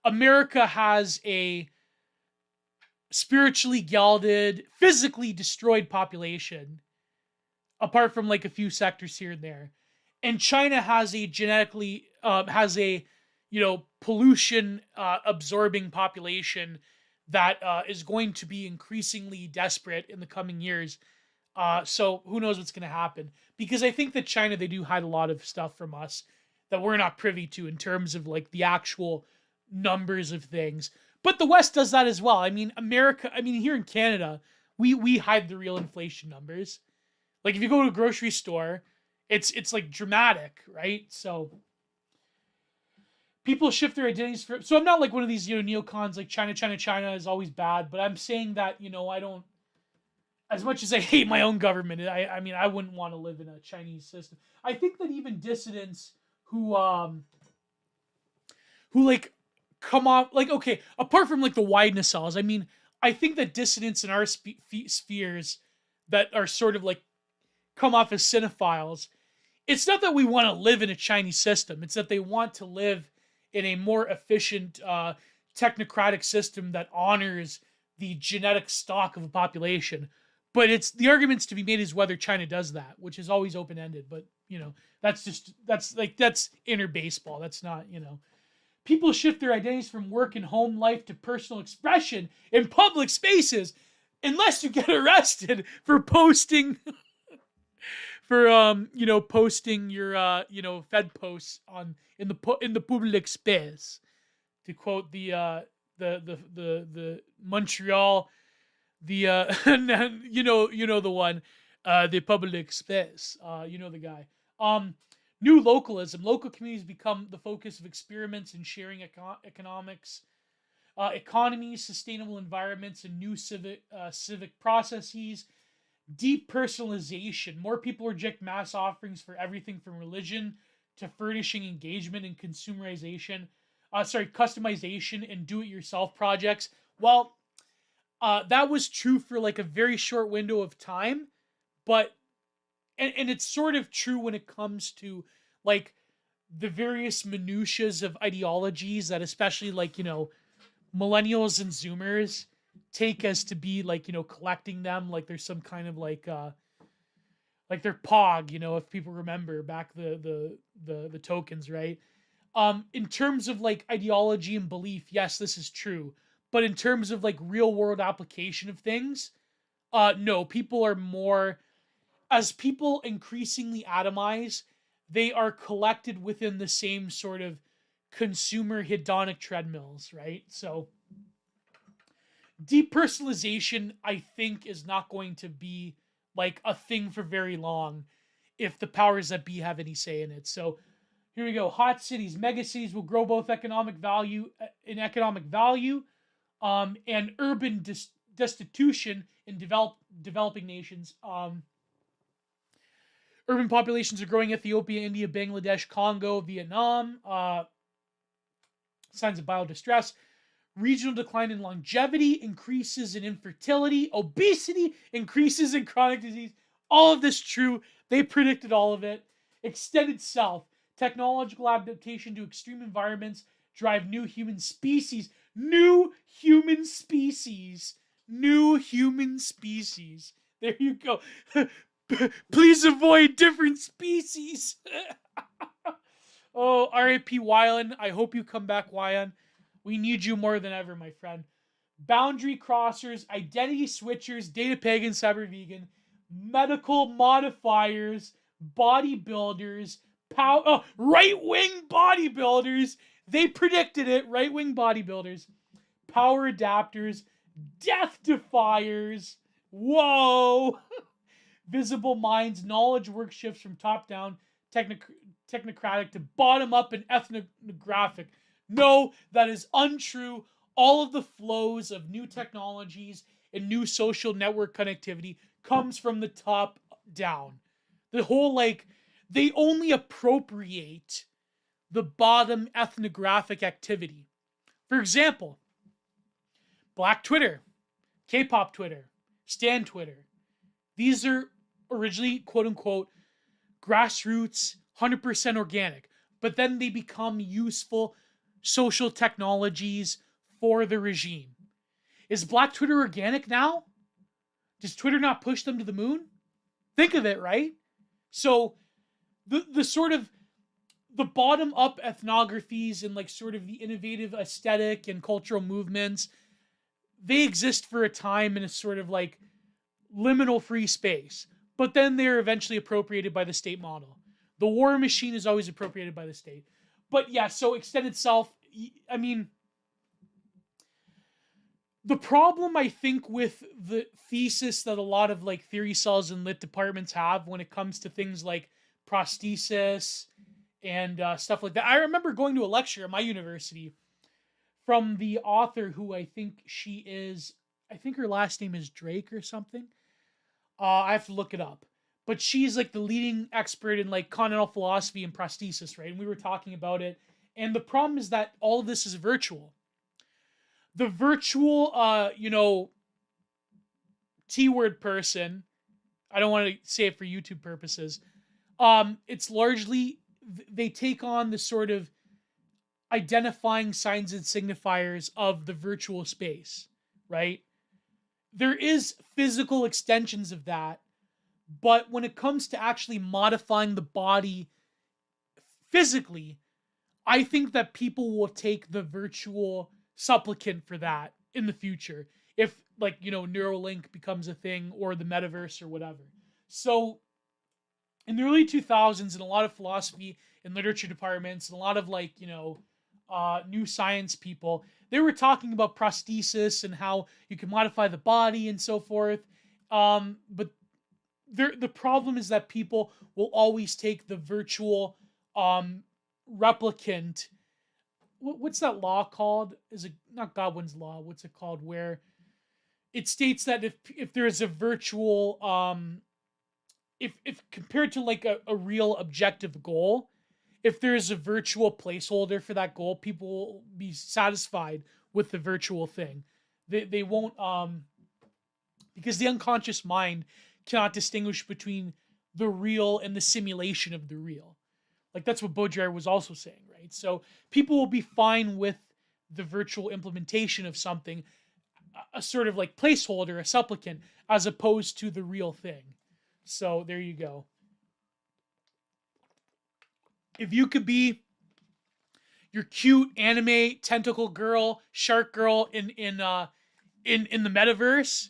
Speaker 1: America has a spiritually gelded, physically destroyed population, apart from like a few sectors here and there. And China has a pollution absorbing population that is going to be increasingly desperate in the coming years. So who knows what's going to happen? Because I think that China, they do hide a lot of stuff from us that we're not privy to in terms of like the actual numbers of things. But the West does that as well. I mean, America, I mean, here in Canada, we hide the real inflation numbers. Like if you go to a grocery store, it's like dramatic, right? So people shift their identities for, so I'm not like one of these, neocons like China is always bad, but I'm saying that, I don't, as much as I hate my own government, I mean, I wouldn't want to live in a Chinese system. I think that even dissidents who like come off like, okay, apart from like the wide nacelles, I mean, I think that dissidents in our spheres that are sort of like come off as cinephiles, it's not that we want to live in a Chinese system. It's that they want to live in a more efficient, technocratic system that honors the genetic stock of a population. But it's the arguments to be made is whether China does that, which is always open ended. But that's inner baseball. That's not. People shift their identities from work and home life to personal expression in public spaces, unless you get arrested for posting. Posting your Fed posts in the public space, to quote the Montreal, the the one, the public space, the guy. New localism. Local communities become the focus of experiments in sharing economics, economies, sustainable environments, and new civic processes. Deep personalization. More people reject mass offerings for everything from religion to furnishing engagement and customization and do-it-yourself projects. Well, that was true for like a very short window of time, but and it's sort of true when it comes to like the various minutiae of ideologies that especially like millennials and Zoomers take as to be like collecting them like there's some kind of like their pog, if people remember back the tokens, right? In terms of like ideology and belief, yes, this is true, but in terms of like real world application of things, no, people are more, as people increasingly atomize, they are collected within the same sort of consumer hedonic treadmills, right? So depersonalization, I think, is not going to be like a thing for very long if the powers that be have any say in it. So here we go. Hot cities, mega cities will grow both economic value and urban destitution in developing nations. Urban populations are growing. Ethiopia, India, Bangladesh, Congo, Vietnam. Signs of biodistress. Regional decline in longevity, increases in infertility, obesity, increases in chronic disease. All of this true. They predicted all of it. Extended south. Technological adaptation to extreme environments drive new human species. New human species. New human species. There you go. Please avoid different species. Oh, R.I.P. Wylan. I hope you come back, Wylan. We need you more than ever, my friend. Boundary crossers, identity switchers, data pagan, cyber vegan, medical modifiers, bodybuilders, right-wing bodybuilders. They predicted it. Right-wing bodybuilders, power adapters, death defiers. Whoa. Visible minds, knowledge work shifts from top down, technocratic to bottom up and ethnographic. No, that is untrue. All of the flows of new technologies and new social network connectivity comes from the top down. The whole, they only appropriate the bottom ethnographic activity. For example, Black Twitter, K-pop Twitter, Stan Twitter. These are originally, quote unquote, grassroots, 100% organic, but then they become useful social technologies for the regime. Is Black Twitter organic now? Does Twitter not push them to the moon? Think of it, right? So the sort of the bottom up ethnographies and sort of the innovative aesthetic and cultural movements, they exist for a time in a sort of liminal free space, but then they're eventually appropriated by the state model. The war machine is always appropriated by the state. But yeah, so extended self, I mean, the problem I think with the thesis that a lot of like theory cells and lit departments have when it comes to things like prosthesis and stuff like that. I remember going to a lecture at my university from the author who I think her last name is Drake or something. I have to look it up. But she's like the leading expert in like continental philosophy and prosthesis, right? And we were talking about it. And the problem is that all of this is virtual. The virtual, T-word person, I don't want to say it for YouTube purposes. It's largely, they take on the sort of identifying signs and signifiers of the virtual space, right? There is physical extensions of that, but when it comes to actually modifying the body physically, I think that people will take the virtual supplicant for that in the future. If Neuralink becomes a thing or the metaverse or whatever. So in the early 2000s, in a lot of philosophy and literature departments, and a lot of new science people, they were talking about prosthesis and how you can modify the body and so forth. But the problem is that people will always take the virtual replicant. What's that law called? Is it not Godwin's law? What's it called? Where it states that if there is a virtual, if compared to like a real objective goal, if there's a virtual placeholder for that goal, people will be satisfied with the virtual thing. They won't, because the unconscious mind cannot distinguish between the real and the simulation of the real. Like that's what Baudrillard was also saying, right? So people will be fine with the virtual implementation of something, a sort of like placeholder, a supplicant, as opposed to the real thing. So there you go. If you could be your cute anime tentacle girl, shark girl in the metaverse,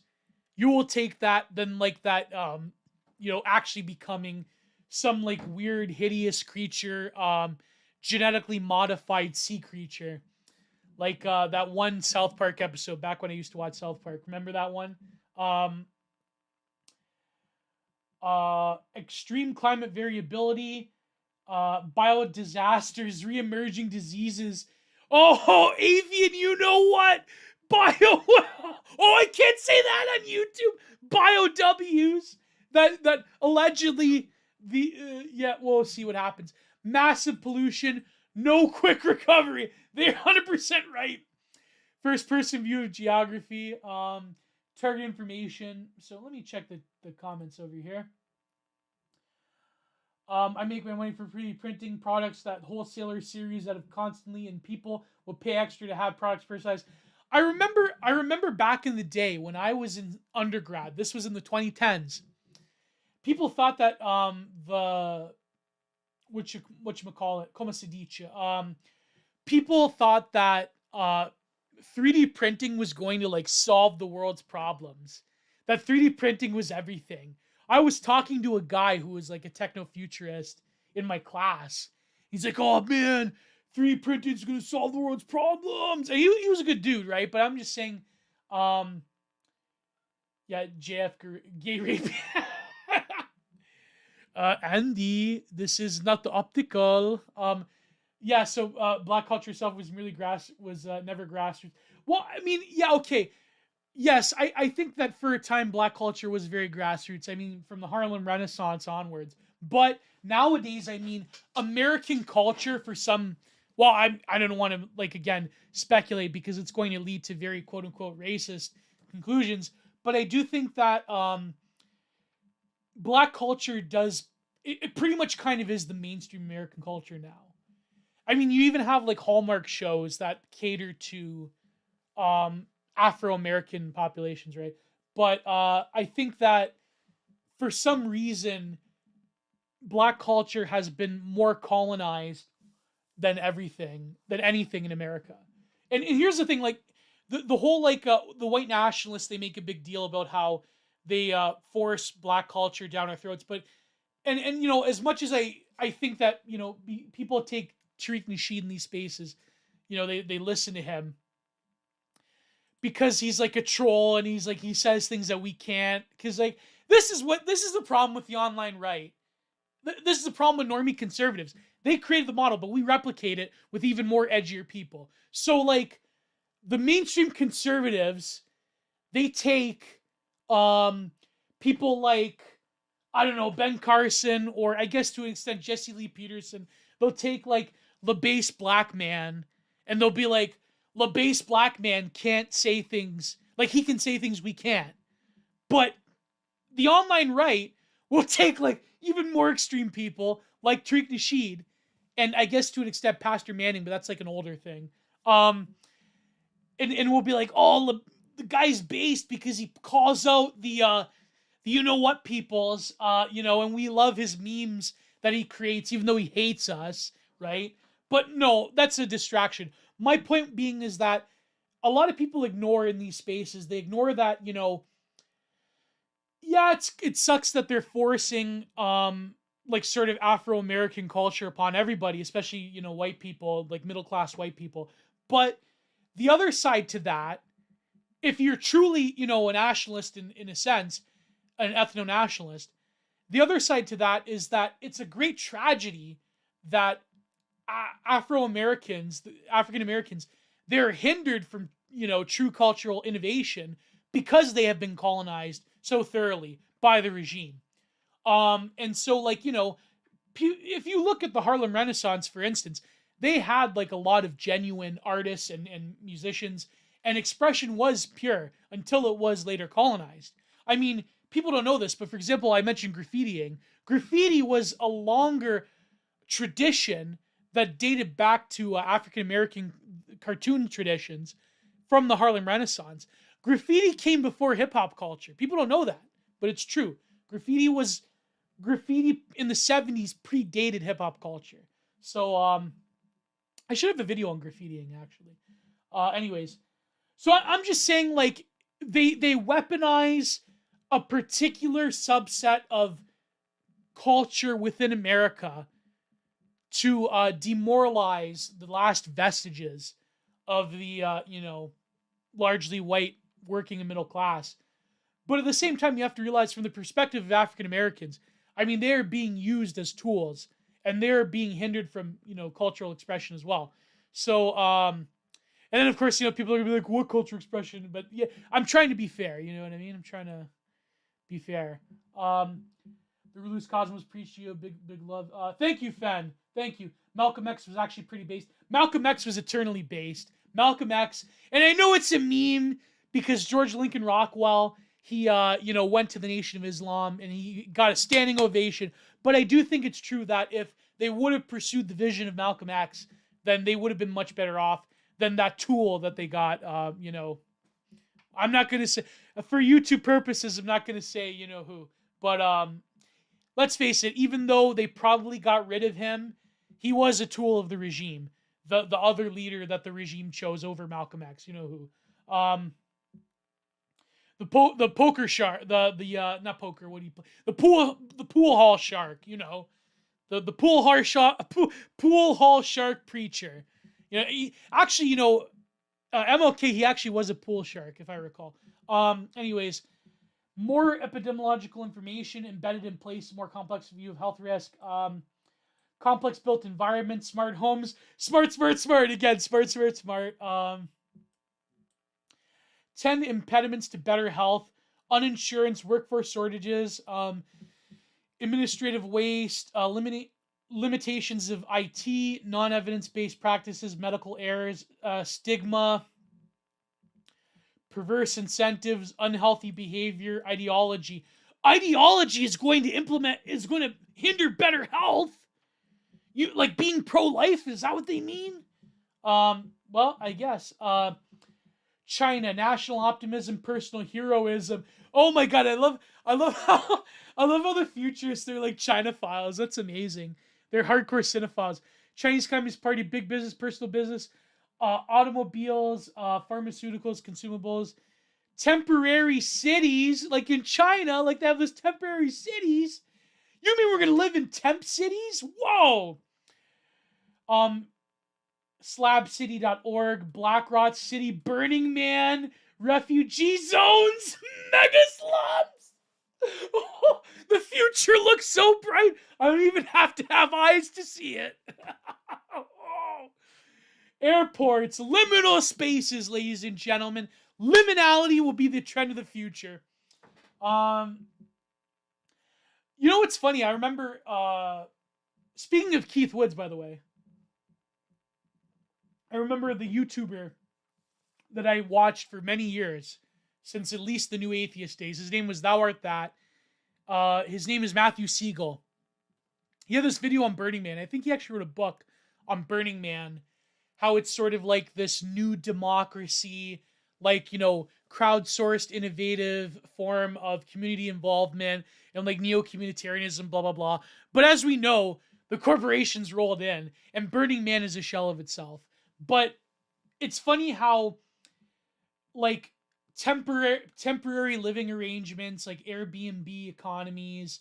Speaker 1: you will take that than like that actually becoming some like weird hideous creature, genetically modified sea creature. Like that one South Park episode back when I used to watch South Park. Remember that one? Extreme climate variability, biodisasters, re-emerging diseases. Oh, avian, you know what? Oh, I can't say that on YouTube. Bio W's that allegedly we'll see what happens. Massive pollution, no quick recovery. They're 100% right. First person view of geography, target information. So let me check the comments over here. I make my money for 3D printing products that wholesaler series that have constantly, and people will pay extra to have products personalized. I remember back in the day when I was in undergrad, this was in the 2010s, people thought that como se dice, people thought that 3D printing was going to like solve the world's problems. That 3D printing was everything. I was talking to a guy who was like a techno-futurist in my class. He's like, oh man, 3D printing is going to solve the world's problems. And he was a good dude, right? But I'm just saying, JF gay rape. Andy, this is not the optical. So black culture itself was merely never grassroots. Well, I mean, yeah, okay. Yes, I think that for a time black culture was very grassroots. I mean, from the Harlem Renaissance onwards. But nowadays, I mean, American culture for some, well, I don't want to, like, again, speculate because it's going to lead to very quote-unquote racist conclusions. But I do think that black culture it pretty much kind of is the mainstream American culture now. I mean, you even have, like, Hallmark shows that cater to Afro-American populations, right? But I think that for some reason, black culture has been more colonized than anything in America. And here's the thing, like the whole the white nationalists, they make a big deal about how they force black culture down our throats, but and as much as I think that people take Tariq Nasheed in these spaces, they listen to him because he's like a troll and he's like he says things that we can't, because like this is the problem with the online right. This is the problem with normie conservatives. They created the model, but we replicate it with even more edgier people. So like the mainstream conservatives, they take people like, I don't know, Ben Carson, or I guess to an extent Jesse Lee Peterson. They'll take like the base black man and they'll be like, the base black man can't say things, like he can say things we can't. But the online right will take like even more extreme people like Tariq Nasheed, and I guess to an extent Pastor Manning, but that's like an older thing. Um, and we'll be like, oh, the guy's based because he calls out the you know what peoples, and we love his memes that he creates, even though he hates us, right? But no, that's a distraction. My point being is that a lot of people ignore in these spaces. They ignore that, yeah, it sucks that they're forcing like sort of Afro-American culture upon everybody, especially, white people, like middle class white people. But the other side to that, if you're truly, a nationalist in a sense, an ethno-nationalist, the other side to that is that it's a great tragedy that Afro-Americans, African Americans, they're hindered from, true cultural innovation because they have been colonized so thoroughly by the regime. And so like, if you look at the Harlem Renaissance, for instance, they had like a lot of genuine artists and musicians, and expression was pure until it was later colonized. I mean, people don't know this, but for example, I mentioned graffitiing. Graffiti was a longer tradition that dated back to African American cartoon traditions from the Harlem Renaissance. Graffiti came before hip hop culture. People don't know that, but it's true. Graffiti in the 70s predated hip hop culture. So I should have a video on graffitiing actually. Anyways, so I'm just saying like they weaponize a particular subset of culture within America to demoralize the last vestiges of the largely white working and middle class. But at the same time, you have to realize from the perspective of African Americans, I mean, they're being used as tools and they're being hindered from, cultural expression as well. So, and then of course, people are gonna be like, what cultural expression? But yeah, I'm trying to be fair. You know what I mean? I'm trying to be fair. The Release Cosmos preached to you. Big love. Thank you, Fen. Thank you. Malcolm X was actually pretty based. Malcolm X was eternally based. Malcolm X, and I know it's a meme because George Lincoln Rockwell, he, went to the Nation of Islam and he got a standing ovation. But I do think it's true that if they would have pursued the vision of Malcolm X, then they would have been much better off than that tool that they got. I'm not going to say, for YouTube purposes, I'm not going to say, who. But let's face it, even though they probably got rid of him, he was a tool of the regime. The other leader that the regime chose over Malcolm X, you know who. The poker shark, the not poker, what do you play? The pool hall shark, the pool hall shark preacher. MLK, he actually was a pool shark, if I recall. Anyways, more epidemiological information embedded in place, more complex view of health risk. Complex built environment, smart homes, smart again, smart. 10 impediments to better health, uninsurance, workforce shortages, administrative waste, limitations of IT, non-evidence-based practices, medical errors, stigma, perverse incentives, unhealthy behavior, ideology. Ideology is going to hinder better health. You like being pro-life? Is that what they mean? Well, I guess. China, national optimism, personal heroism. Oh my god, I love how the futurists, they're like China files. That's amazing. They're hardcore cinephiles. Chinese Communist Party, big business, personal business, automobiles, pharmaceuticals, consumables, temporary cities, like in China, like they have those temporary cities. You mean we're gonna live in temp cities? Whoa. Um, slabcity.org, Blackrot City, Burning Man, refugee zones, mega slums. Oh, the future looks so bright. I don't even have to have eyes to see it. Oh. Airports, liminal spaces, ladies and gentlemen. Liminality will be the trend of the future. You know what's funny? I remember, speaking of Keith Woods, by the way, I remember the YouTuber that I watched for many years, since at least the New Atheist days. His name was Thou Art That. His name is Matthew Siegel. He had this video on Burning Man. I think he actually wrote a book on Burning Man, how it's sort of like this new democracy, like, you know, crowdsourced, innovative form of community involvement and like neo-communitarianism, blah, blah, blah. But as we know, the corporations rolled in and Burning Man is a shell of itself. But it's funny how like temporary living arrangements, like Airbnb economies,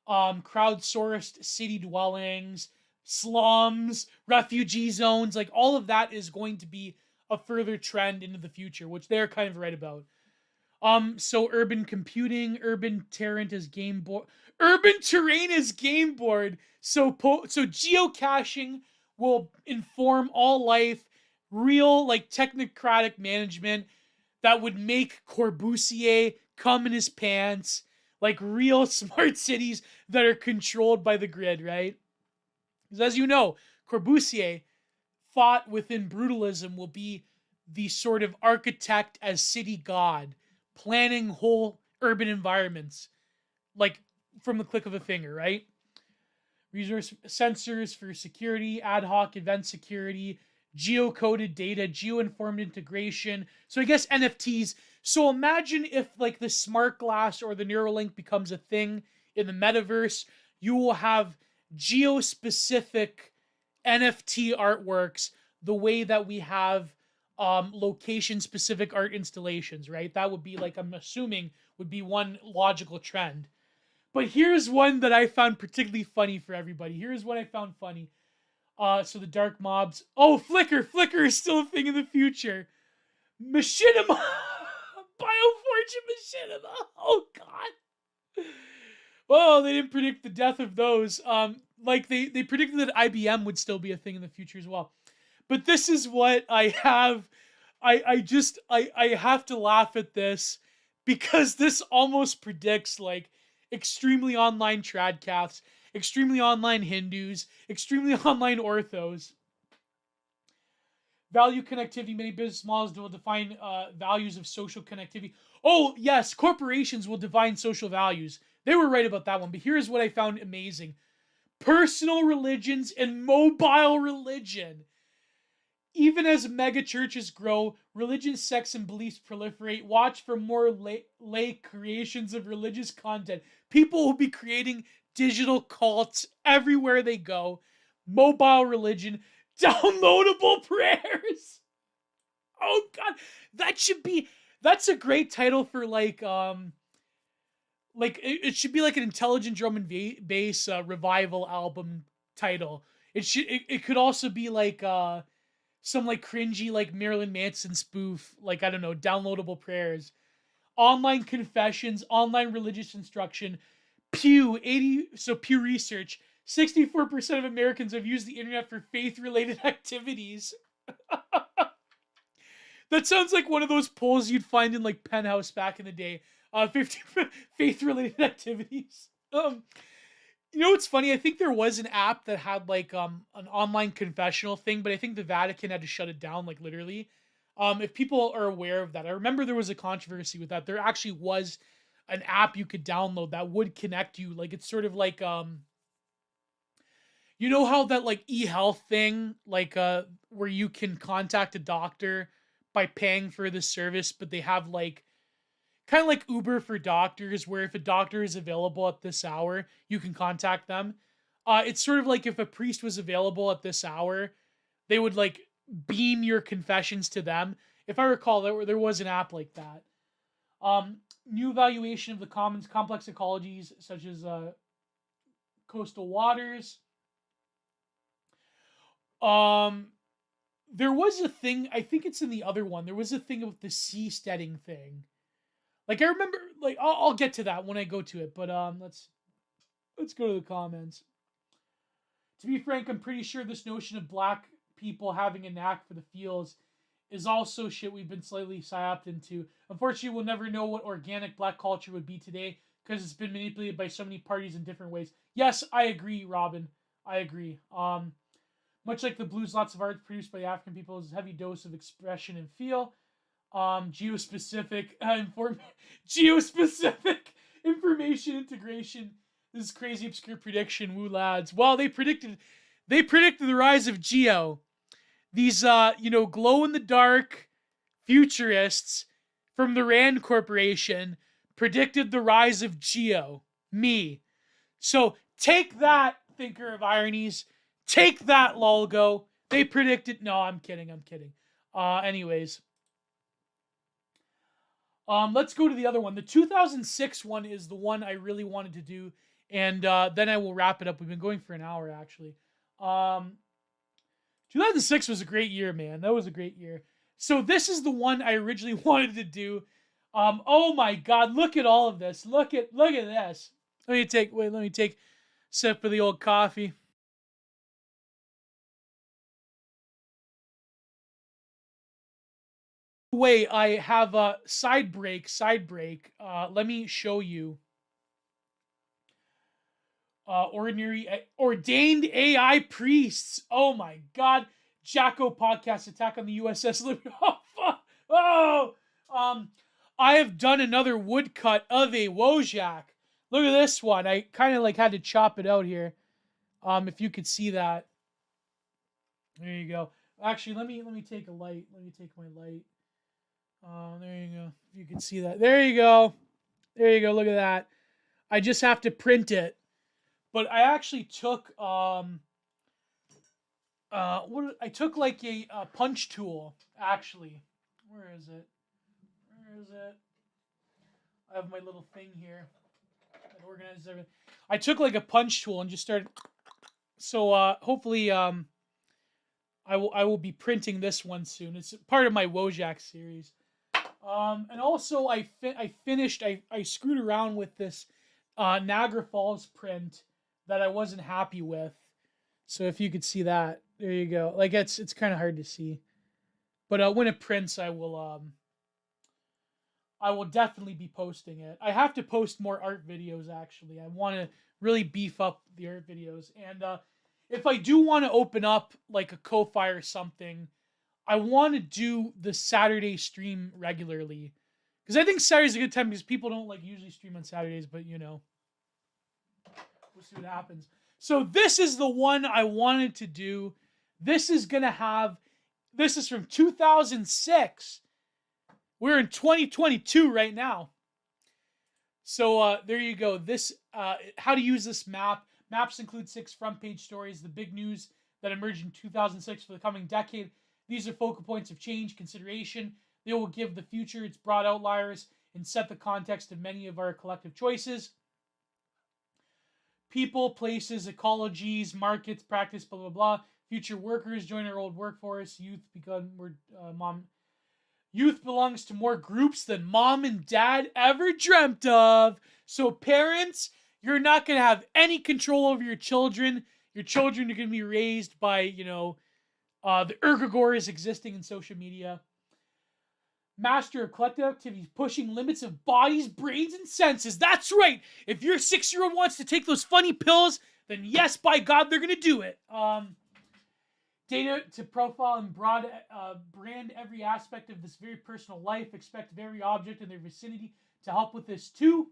Speaker 1: crowdsourced city dwellings, slums, refugee zones, like all of that is going to be a further trend into the future, which they're kind of right about. So urban computing, urban terrain is game board, urban terrain is game board. So geocaching will inform all life, real like technocratic management that would make Corbusier come in his pants, like real smart cities that are controlled by the grid, right? Because as you know, Corbusier thought within brutalism will be the sort of architect as city god, planning whole urban environments, like from the click of a finger, right? Resource sensors for security, ad hoc event security, geocoded data, geo-informed integration. So I guess NFTs. So imagine if like the smart glass or the Neuralink becomes a thing in the metaverse, you will have geo-specific NFT artworks the way that we have location-specific art installations, right? That would be like, I'm assuming, would be one logical trend. But here's one that I found particularly funny for everybody. Here's what I found funny. So the dark mobs. Oh, Flickr. Flickr is still a thing in the future. Machinima. Biofortune Machinima. Oh, God. Well, they didn't predict the death of those. Like they predicted that IBM would still be a thing in the future as well. But this is what I have. I have to laugh at this because this almost predicts like extremely online tradcaths, extremely online Hindus, extremely online orthos. Value connectivity. Many business models will define values of social connectivity. Oh, yes, corporations will define social values. They were right about that one. But here's what I found amazing. Personal religions and mobile religion. Even as mega churches grow, religion, sects, and beliefs proliferate. Watch for more lay creations of religious content. People will be creating digital cults everywhere they go. Mobile religion, downloadable prayers. Oh God, that's a great title for like it should be like an intelligent drum and bass revival album title. It could also be like some like cringy like Marilyn Manson spoof, like I don't know, downloadable prayers, online confessions, online religious instruction. Pew Research, 64% of Americans have used the internet for faith-related activities. That sounds like one of those polls you'd find in like Penthouse back in the day. 50 faith-related activities. You know what's funny? I think there was an app that had like an online confessional thing, but I think the Vatican had to shut it down, like literally. If people are aware of that, I remember there was a controversy with that. There actually was an app you could download that would connect you. Like it's sort of like you know how that like e-health thing, like where you can contact a doctor by paying for the service, but they have like kind of like Uber for doctors, where if a doctor is available at this hour, you can contact them. It's sort of like if a priest was available at this hour, they would like beam your confessions to them. If I recall, there was an app like that. New evaluation of the commons, complex ecologies such as coastal waters. There was a thing, I think it's in the other one. There was a thing with the seasteading thing. Like I remember, like I'll get to that when I go to it. But let's go to the comments. To be frank, I'm pretty sure this notion of black people having a knack for the feels is also shit we've been slightly psyoped into. Unfortunately, we'll never know what organic black culture would be today because it's been manipulated by so many parties in different ways. Yes, I agree, Robin. I agree. Much like the blues, lots of art produced by African people is a heavy dose of expression and feel. Geospecific geospecific information integration. This is crazy obscure prediction, woo lads. Well, they predicted the rise of geo. These glow in the dark futurists from the Rand Corporation predicted the rise of geo. Me. So take that, thinker of ironies. Take that, Lolgo. They predicted. No, I'm kidding. Anyways. Let's go to the other one. The 2006 one is the one I really wanted to do. And then I will wrap it up. We've been going for an hour, actually. 2006 was a great year, man. That was a great year. So this is the one I originally wanted to do. Oh my God, look at all of this. Look at this. Let me take a sip of the old coffee. Wait, I have a side break. Let me show you. Ordained AI priests. Oh my God. Jacko podcast attack on the USS Liberty. Oh, fuck. Oh. I have done another woodcut of a Wojak. Look at this one. I kind of had to chop it out here. If you could see that. There you go. Actually, let me take a light. Let me take my light. There you go. If you can see that. There you go. Look at that. I just have to print it. But I actually took I took like a punch tool, actually. Where is it? I have my little thing here that organizes everything. I took like a punch tool and just started. So hopefully I will be printing this one soon. It's part of my Wojak series. And also I screwed around with this Niagara Falls print that I wasn't happy with. So if you could see that, there you go. Like it's kind of hard to see, but when it prints, I will definitely be posting it. I have to post more art videos. Actually, I want to really beef up the art videos, and if I do want to open up like a Ko-Fi or something, I want to do the Saturday stream regularly because I think Saturday's a good time because people don't usually stream on Saturdays, but we'll see what happens. So this is the one I wanted to do. This is from 2006. We're in 2022 right now. So there you go. This how to use this map. Maps include 6 front page stories, the big news that emerged in 2006 for the coming decade. These are focal points of change, consideration. They will give the future its broad outliers and set the context of many of our collective choices. People, places, ecologies, markets, practice, blah, blah, blah. Future workers join our old workforce. Youth belongs to more groups than mom and dad ever dreamt of. So parents, you're not going to have any control over your children. Your children are going to be raised by, the ergogores existing in social media. Master of collective activities, pushing limits of bodies, brains, and senses. That's right. If your 6-year-old wants to take those funny pills, then yes, by God, they're going to do it. Data to profile and brand every aspect of this very personal life. Expect every object in their vicinity to help with this too.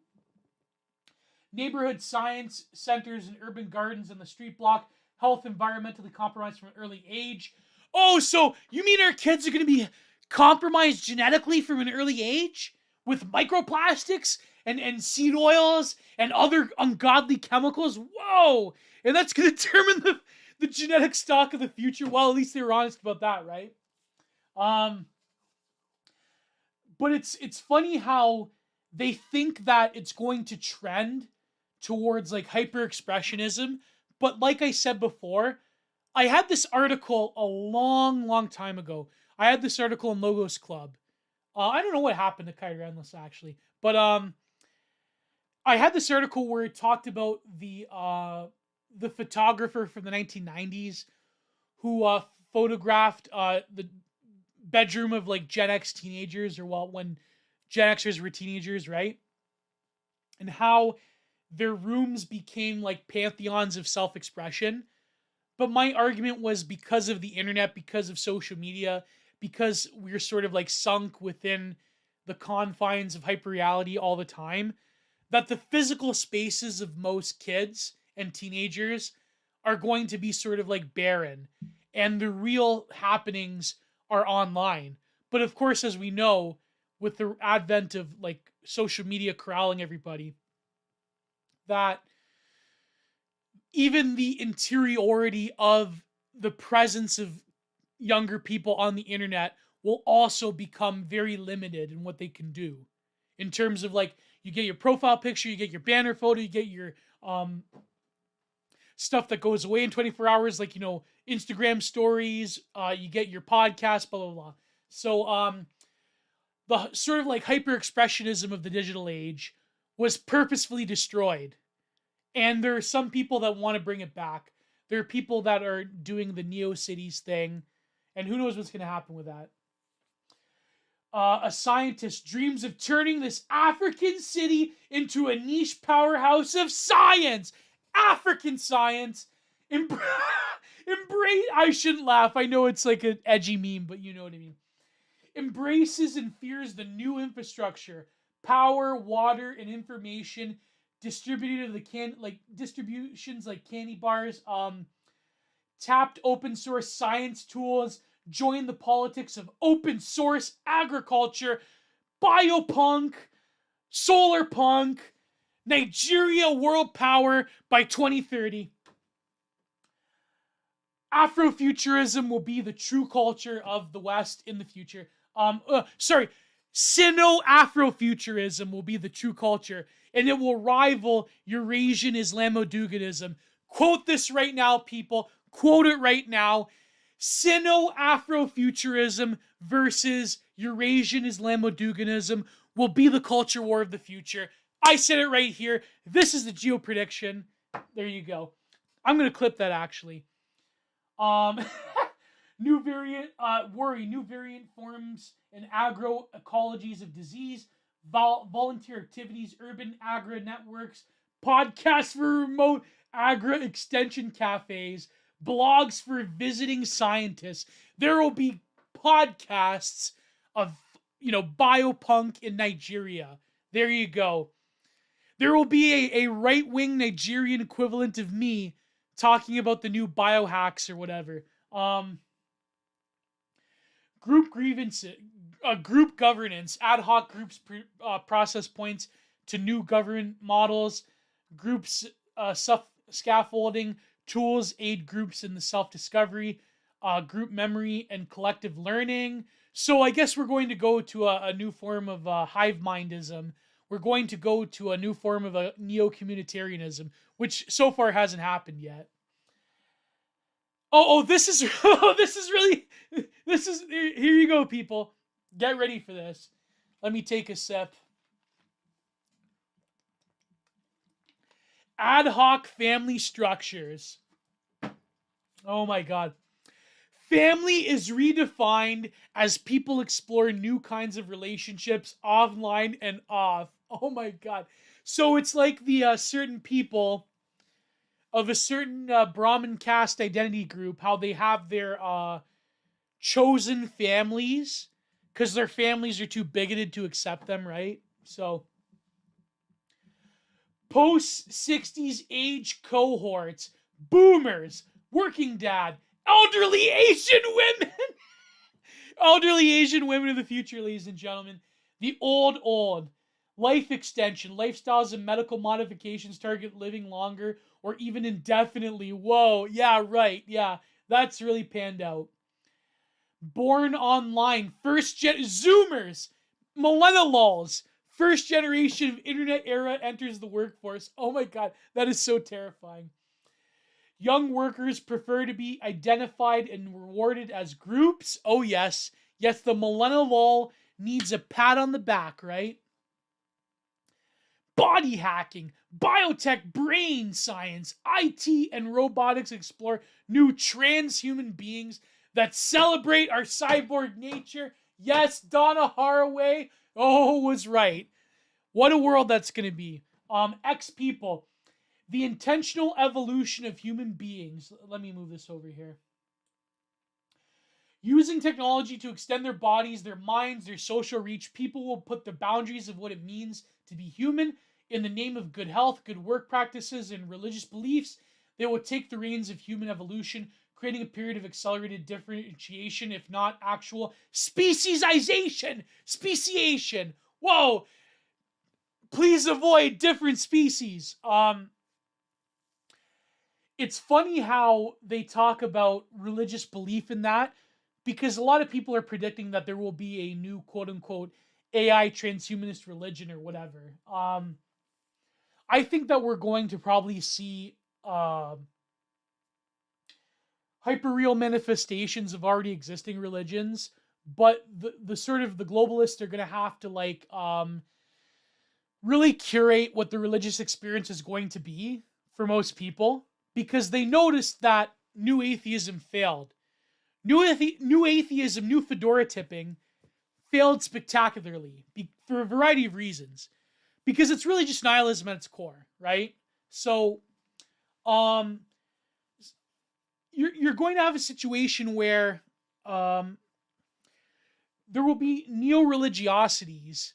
Speaker 1: Neighborhood science centers and urban gardens on the street block. Health environmentally compromised from an early age. Oh, so you mean our kids are going to be compromised genetically from an early age with microplastics and seed oils and other ungodly chemicals? Whoa! And that's going to determine the genetic stock of the future. Well, at least they were honest about that, right? But it's funny how they think that it's going to trend towards like hyper expressionism. But like I said before, I had this article a long time ago. I had this article in Logos Club. I don't know what happened to Kyrie Endless actually, but I had this article where it talked about the photographer from the 1990s who photographed the bedroom of like Gen X teenagers, or well, when Gen Xers were teenagers, right? And how their rooms became like pantheons of self-expression. But my argument was because of the internet, because of social media, because we're sort of like sunk within the confines of hyperreality all the time, that the physical spaces of most kids and teenagers are going to be sort of like barren, and the real happenings are online. But of course, as we know, with the advent of like social media corralling everybody, that even the interiority of the presence of younger people on the internet will also become very limited in what they can do. In terms of like, you get your profile picture, you get your banner photo, you get your stuff that goes away in 24 hours, like, Instagram stories, you get your podcast, blah, blah, blah. So the sort of like hyper expressionism of the digital age was purposefully destroyed. And there are some people that want to bring it back. There are people that are doing the NeoCities thing, and who knows what's going to happen with that. A scientist dreams of turning this African city into a niche powerhouse of science. African science. Embrace. I shouldn't laugh. I know it's like an edgy meme, but you know what I mean. Embraces and fears the new infrastructure, power, water, and information distributed to the distributions like candy bars, tapped open source science tools, join the politics of open source agriculture, biopunk, solar punk, Nigeria world power by 2030. Afrofuturism will be the true culture of the West in the future. Sino-Afrofuturism will be the true culture, and it will rival Eurasian Islamo-Duganism. Quote this right now, people. Quote it right now. Sino-Afrofuturism versus Eurasian Islamo-Duganism will be the culture war of the future. I said it right here. This is the geo prediction. There you go. I'm going to clip that actually. New variant forms and agroecologies of disease, volunteer activities, urban agri networks, podcasts for remote agri extension cafes, blogs for visiting scientists. There will be podcasts of, biopunk in Nigeria. There you go. There will be a right-wing Nigerian equivalent of me talking about the new biohacks or whatever. Group governance, ad hoc groups process points to new government models, groups scaffolding, tools aid groups in the self-discovery, group memory, and collective learning. So I guess we're going to go to a new form of hive mindism. We're going to go to a new form of a neo-communitarianism, which so far hasn't happened yet. This is here you go, people. Get ready for this. Let me take a sip. Ad hoc family structures. Oh my God. Family is redefined as people explore new kinds of relationships online and off. Oh my God. So it's like the certain people of a certain Brahmin caste identity group, how they have their chosen families because their families are too bigoted to accept them, right? So post-60s age cohorts, boomers, working dad, elderly Asian women. Elderly Asian women of the future, ladies and gentlemen. The old. Life extension, lifestyles and medical modifications target living longer or even indefinitely. Whoa, yeah, right. Yeah, that's really panned out. Born online, first gen Zoomers, millennials, First generation of internet era enters the workforce. Oh my God, that is so terrifying. Young workers prefer to be identified and rewarded as groups. Oh, yes. Yes, the millennial all needs a pat on the back, right? Body hacking, biotech, brain science, IT, and robotics explore new transhuman beings that celebrate our cyborg nature. Yes, Donna Haraway. Oh, was right. What a world that's going to be. X people. The intentional evolution of human beings. Let me move this over here. Using technology to extend their bodies, their minds, their social reach, people will put the boundaries of what it means to be human in the name of good health, good work practices, and religious beliefs. They will take the reins of human evolution, creating a period of accelerated differentiation, if not actual speciesization. Speciation. Whoa. Please avoid different species. It's funny how they talk about religious belief in that, because a lot of people are predicting that there will be a new quote unquote AI transhumanist religion or whatever. I think that we're going to probably see hyperreal manifestations of already existing religions, but the sort of the globalists are going to have to like really curate what the religious experience is going to be for most people, because they noticed that new atheism failed. New atheism, new fedora tipping failed spectacularly for a variety of reasons. Because it's really just nihilism at its core, right? So, you're going to have a situation where there will be neo-religiosities,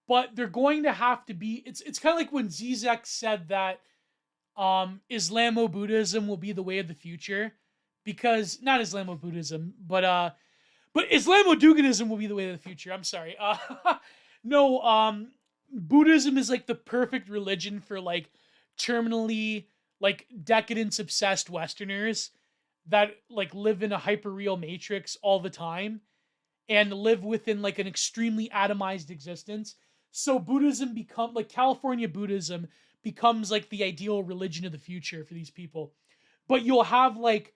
Speaker 1: but they're going to have to be. It's kind of like when Zizek said that Islamo-Buddhism will be the way of the future, because not Islamo-Buddhism, but Islamo-Duganism will be the way of the future. I'm sorry. No, Buddhism is like the perfect religion for like terminally like decadence obsessed Westerners that like live in a hyperreal matrix all the time and live within like an extremely atomized existence. So Buddhism become like California Buddhism becomes like the ideal religion of the future for these people. But you'll have like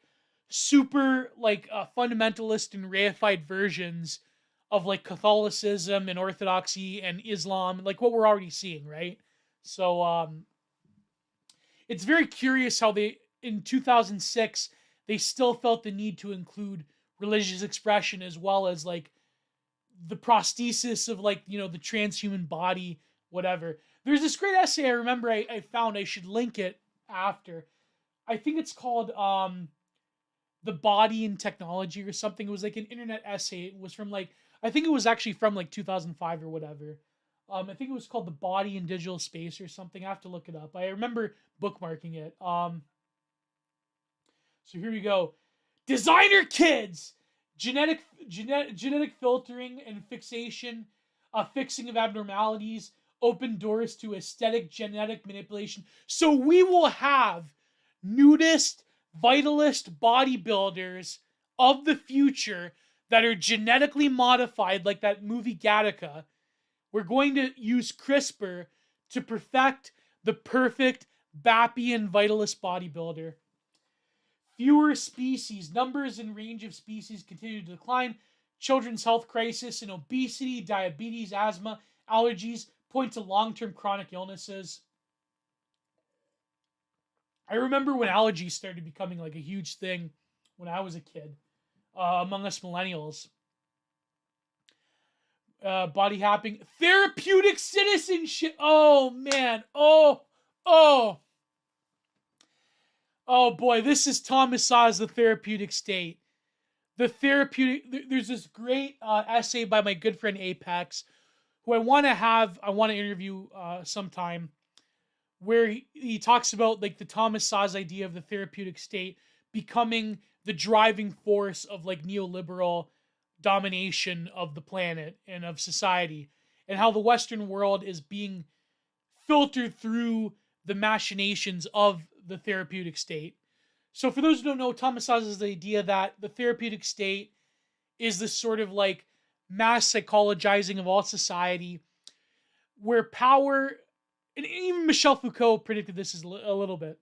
Speaker 1: super like fundamentalist and reified versions of like Catholicism and Orthodoxy and Islam, like what we're already seeing, right? So it's very curious how they in 2006 they still felt the need to include religious expression as well as like the prosthesis of like, you know, the transhuman body, whatever. There's this great essay I remember I found. I should link it after. I think it's called The Body and Technology or something. It was like an internet essay. It was from like, I think it was actually from like 2005 or whatever. I think it was called The Body in Digital Space or something. I have to look it up. I remember bookmarking it. So here we go. Designer kids, genetic filtering and fixation, fixing of abnormalities, open doors to aesthetic genetic manipulation. So we will have nudist, vitalist bodybuilders of the future that are genetically modified, like that movie Gattaca. We're going to use CRISPR to perfect the perfect Bapian vitalist bodybuilder. Fewer species, numbers and range of species continue to decline. Children's health crisis and obesity, diabetes, asthma, allergies point to long-term chronic illnesses. I remember when allergies started becoming like a huge thing when I was a kid, among us millennials. Body hacking, therapeutic citizenship. Oh man. Oh boy. This is Thomas Saw's The Therapeutic State. There's this great essay by my good friend Apex, who I want to interview sometime, where he talks about like the Thomas Saw's idea of the therapeutic state becoming the driving force of like neoliberal domination of the planet and of society, and how the Western world is being filtered through the machinations of the therapeutic state. So for those who don't know, Thomas Saw's is the idea that the therapeutic state is this sort of like mass psychologizing of all society, where power, and even Michel Foucault predicted this a little bit,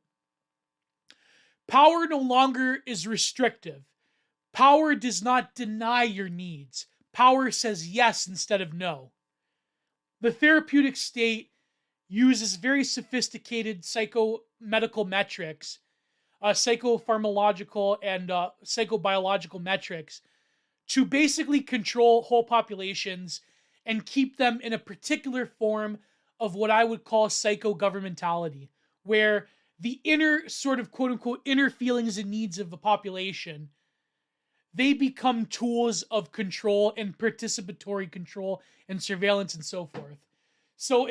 Speaker 1: power no longer is restrictive. Power does not deny your needs. Power says yes instead of no. The therapeutic state uses very sophisticated psychomedical metrics, psychopharmacological and psychobiological metrics to basically control whole populations and keep them in a particular form of what I would call psycho-governmentality, where the inner sort of quote unquote inner feelings and needs of the population, they become tools of control and participatory control and surveillance and so forth. So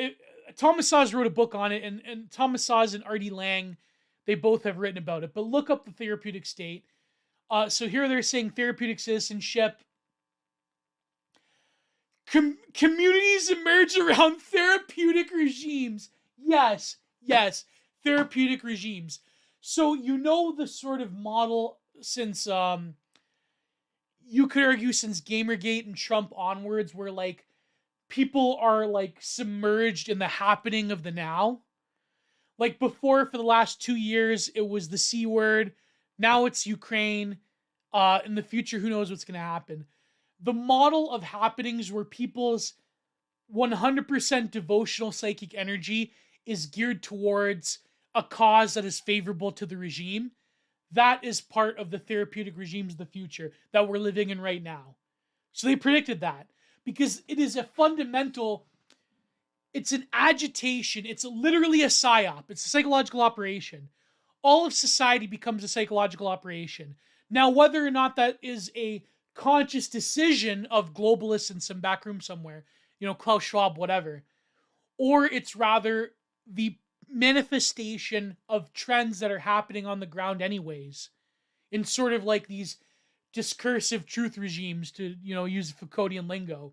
Speaker 1: Thomas Saz wrote a book on it, and Thomas Saz and Artie Lang, they both have written about it. But look up the therapeutic state. So here they're saying therapeutic citizenship. Communities emerge around therapeutic regimes. Yes, therapeutic regimes. So you know the sort of model since you could argue since Gamergate and Trump onwards, where like people are like submerged in the happening of the now. Like before, for the last 2 years, it was the C word. Now it's Ukraine. In the future, who knows what's going to happen. The model of happenings where people's 100% devotional psychic energy is geared towards a cause that is favorable to the regime, that is part of the therapeutic regimes of the future that we're living in right now. So they predicted that because it is a fundamental, it's an agitation, it's literally a psyop, it's a psychological operation. All of society becomes a psychological operation. Now, whether or not that is a conscious decision of globalists in some back room somewhere, Klaus Schwab, whatever, or it's rather the manifestation of trends that are happening on the ground anyways, in sort of like these discursive truth regimes, to use Foucauldian lingo.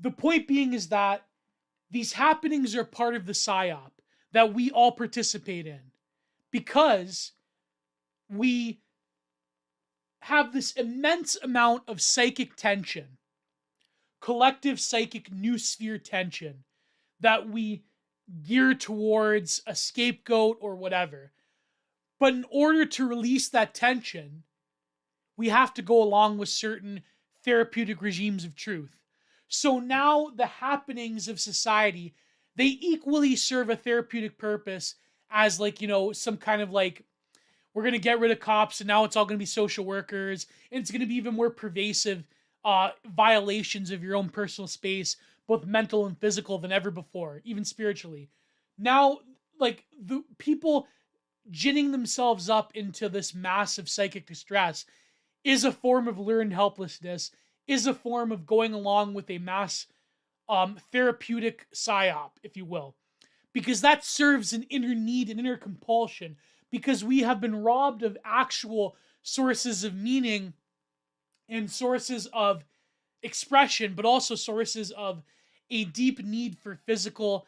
Speaker 1: The point being is that these happenings are part of the psyop that we all participate in because we have this immense amount of psychic tension, collective psychic noosphere tension, that we gear towards a scapegoat or whatever. But in order to release that tension, we have to go along with certain therapeutic regimes of truth. So now the happenings of society, they equally serve a therapeutic purpose as some kind of we're going to get rid of cops and now it's all going to be social workers, and it's going to be even more pervasive violations of your own personal space, both mental and physical, than ever before, even spiritually. Now, the people ginning themselves up into this massive psychic distress is a form of learned helplessness, is a form of going along with a mass therapeutic psyop, if you will. Because that serves an inner need, an inner compulsion, because we have been robbed of actual sources of meaning and sources of expression, but also sources of a deep need for physical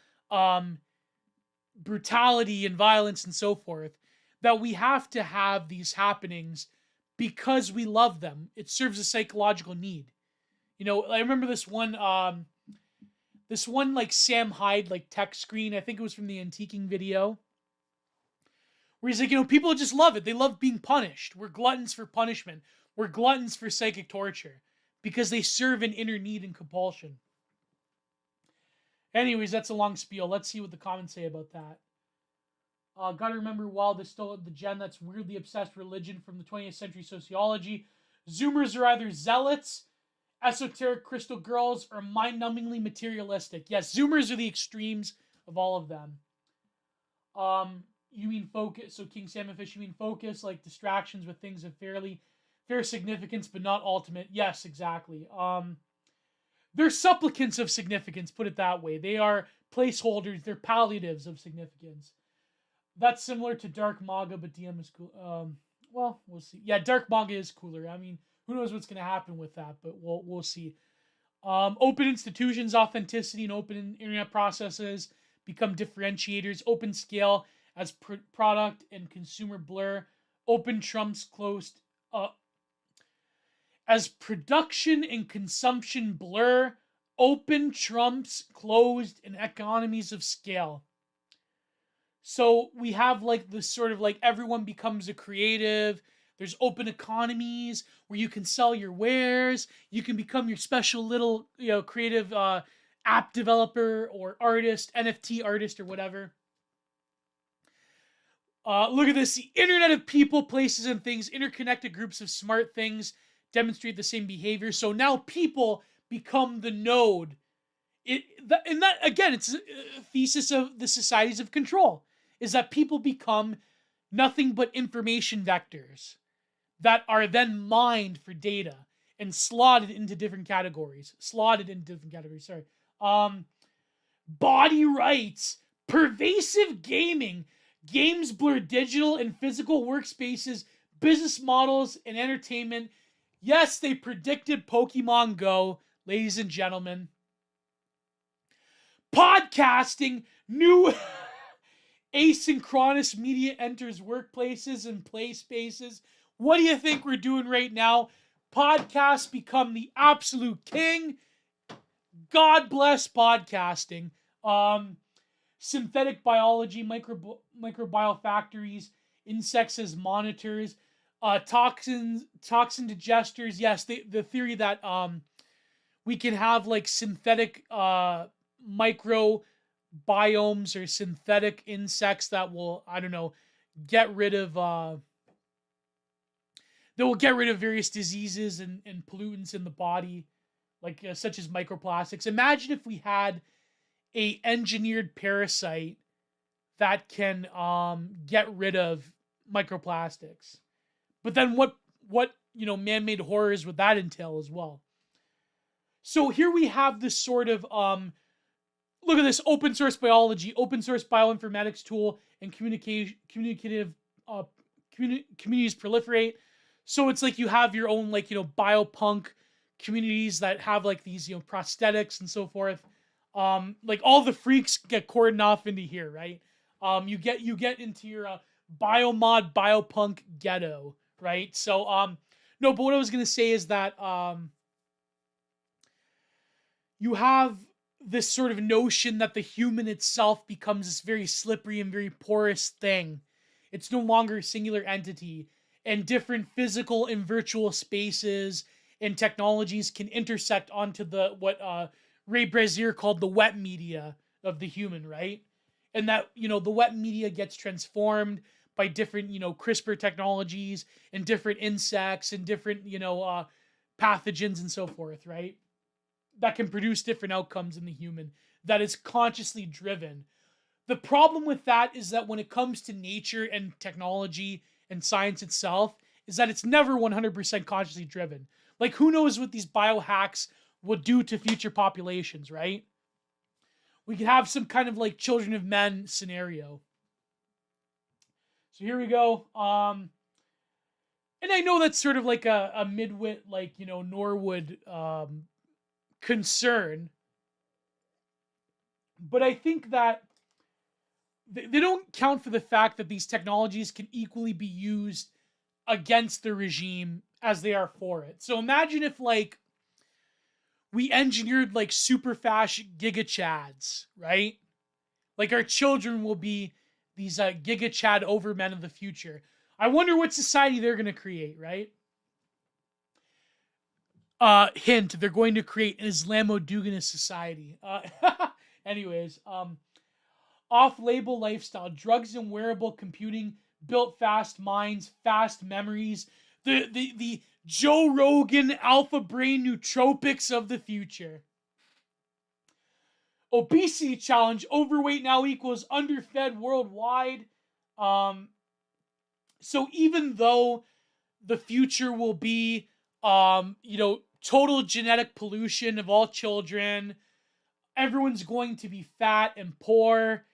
Speaker 1: brutality and violence and so forth, that we have to have these happenings because we love them. It serves a psychological need. I remember this one Sam Hyde tech screen. I think it was from the antiquing video, where he's like, people just love it. They love being punished. We're gluttons for punishment. We're gluttons for psychic torture because they serve an inner need and compulsion. Anyways, that's a long spiel. Let's see what the comments say about that. Gotta remember, while there's still the gen that's weirdly obsessed religion from the 20th century sociology, Zoomers are either zealots, esoteric crystal girls, or mind-numbingly materialistic. Yes, Zoomers are the extremes of all of them. You mean focus? So King Salmonfish, you mean focus, like distractions with things of fair significance, but not ultimate. Yes, exactly. They're supplicants of significance, put it that way. They are placeholders. They're palliatives of significance. That's similar to Dark Manga, but DM is cool. Well, we'll see. Yeah, Dark Manga is cooler. I mean, who knows what's going to happen with that, but we'll see. Open institutions, authenticity, and open internet processes become differentiators. Open scale as product and consumer blur. Open trumps closed. As production and consumption blur, Open trumps closed in economies of scale. So we have like this sort of like everyone becomes a creative. There's open economies where you can sell your wares. You can become your special little, creative app developer or artist, NFT artist or whatever. Look at this. The internet of people, places, and things, interconnected groups of smart things demonstrate the same behavior. So now people become the node. And that again, it's a thesis of the societies of control, is that people become nothing but information vectors that are then mined for data and slotted into different categories. Sorry. Body rights, pervasive gaming. Games blur digital and physical workspaces, business models, and entertainment. Yes, they predicted Pokemon Go, ladies and gentlemen. Podcasting, new asynchronous media enters workplaces and play spaces. What do you think we're doing right now? Podcasts become the absolute king. God bless podcasting. Synthetic biology, microbial factories, insects as monitors, toxin digesters. Yes, the theory that we can have like synthetic microbiomes or synthetic insects that will, I don't know, get rid of various diseases and pollutants in the body, like such as microplastics. Imagine if we had a engineered parasite that can get rid of microplastics. But then what man-made horrors would that entail as well? So here we have this sort of look at this: open source biology, open source bioinformatics tool, and communicative communities proliferate. So it's like you have your own like biopunk communities that have like these prosthetics and so forth. Like all the freaks get cordoned off into here, right? You get into your biomod biopunk ghetto, right? So no, but what I was gonna say is that you have this sort of notion that the human itself becomes this very slippery and very porous thing. It's no longer a singular entity, and different physical and virtual spaces and technologies can intersect onto the what Ray Brazier called the wet media of the human, right? And that, the wet media gets transformed by different, CRISPR technologies and different insects and different, pathogens and so forth, right? That can produce different outcomes in the human that is consciously driven. The problem with that is that when it comes to nature and technology and science itself, is that it's never 100% consciously driven. Like, who knows what these biohacks will do to future populations, right? We could have some kind of like children of men scenario. So here we go. And I know that's sort of like a midwit, like, Norwood concern. But I think that they don't count for the fact that these technologies can equally be used against the regime as they are for it. So imagine if like we engineered like super fast gigachads, right? Like our children will be these gigachad overmen of the future. I wonder what society they're going to create, right? Hint, they're going to create an Islamo-Duganist society. Anyways, off-label lifestyle, drugs and wearable computing, built fast minds, fast memories, the Joe Rogan alpha brain nootropics of the future. Obesity challenge, overweight now equals underfed worldwide. So even though the future will be, total genetic pollution of all children, everyone's going to be fat and poor,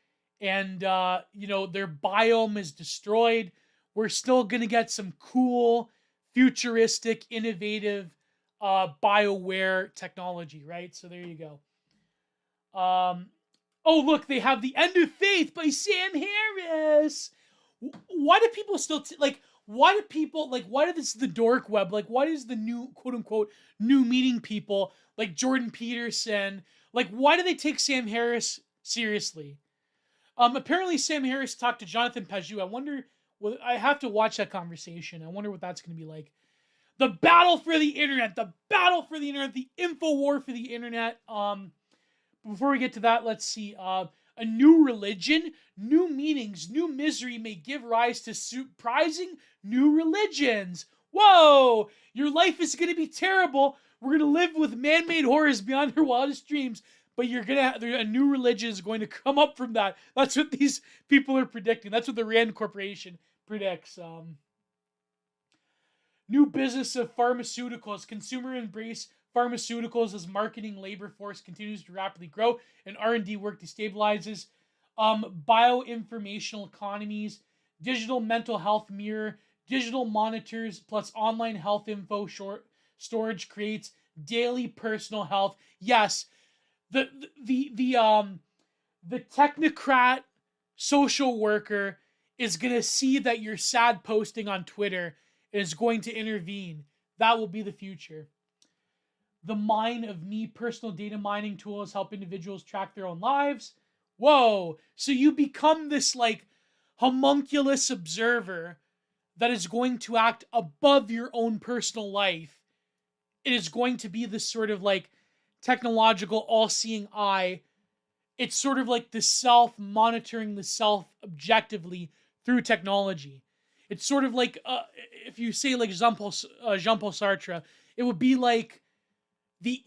Speaker 1: and, their biome is destroyed, we're still going to get some cool, futuristic, innovative BioWare technology, right? So there you go. Oh, look, they have The End of Faith by Sam Harris. Why do people still, why do people like? Why do this the dork web? Like, why does the new quote unquote new meeting people like Jordan Peterson? Like, why do they take Sam Harris seriously? Apparently Sam Harris talked to Jonathan Paju. I wonder. Well, I have to watch that conversation. I wonder what that's going to be like. The battle for the internet, the battle for the internet, the info war for the internet. Before we get to that, let's see. A new religion, new meanings, new misery may give rise to surprising new religions. Whoa! Your life is going to be terrible. We're going to live with man-made horrors beyond your wildest dreams. But you're gonna a new religion is going to come up from that. That's what these people are predicting. That's what the Rand Corporation predicts. New business of pharmaceuticals. Consumer embrace pharmaceuticals as marketing labor force continues to rapidly grow and R&D work destabilizes. Bioinformational economies, digital mental health mirror, digital monitors plus online health info storage creates daily personal health. Yes, the technocrat social worker is gonna see that you're sad posting on Twitter and is going to intervene. That will be the future. The mine of me personal data mining tools help individuals track their own lives. Whoa! So you become this like homunculus observer that is going to act above your own personal life. It is going to be this sort of like technological all-seeing eye. It's sort of like the self monitoring the self objectively through technology. It's sort of like if you say like Jean-Paul Sartre, it would be like the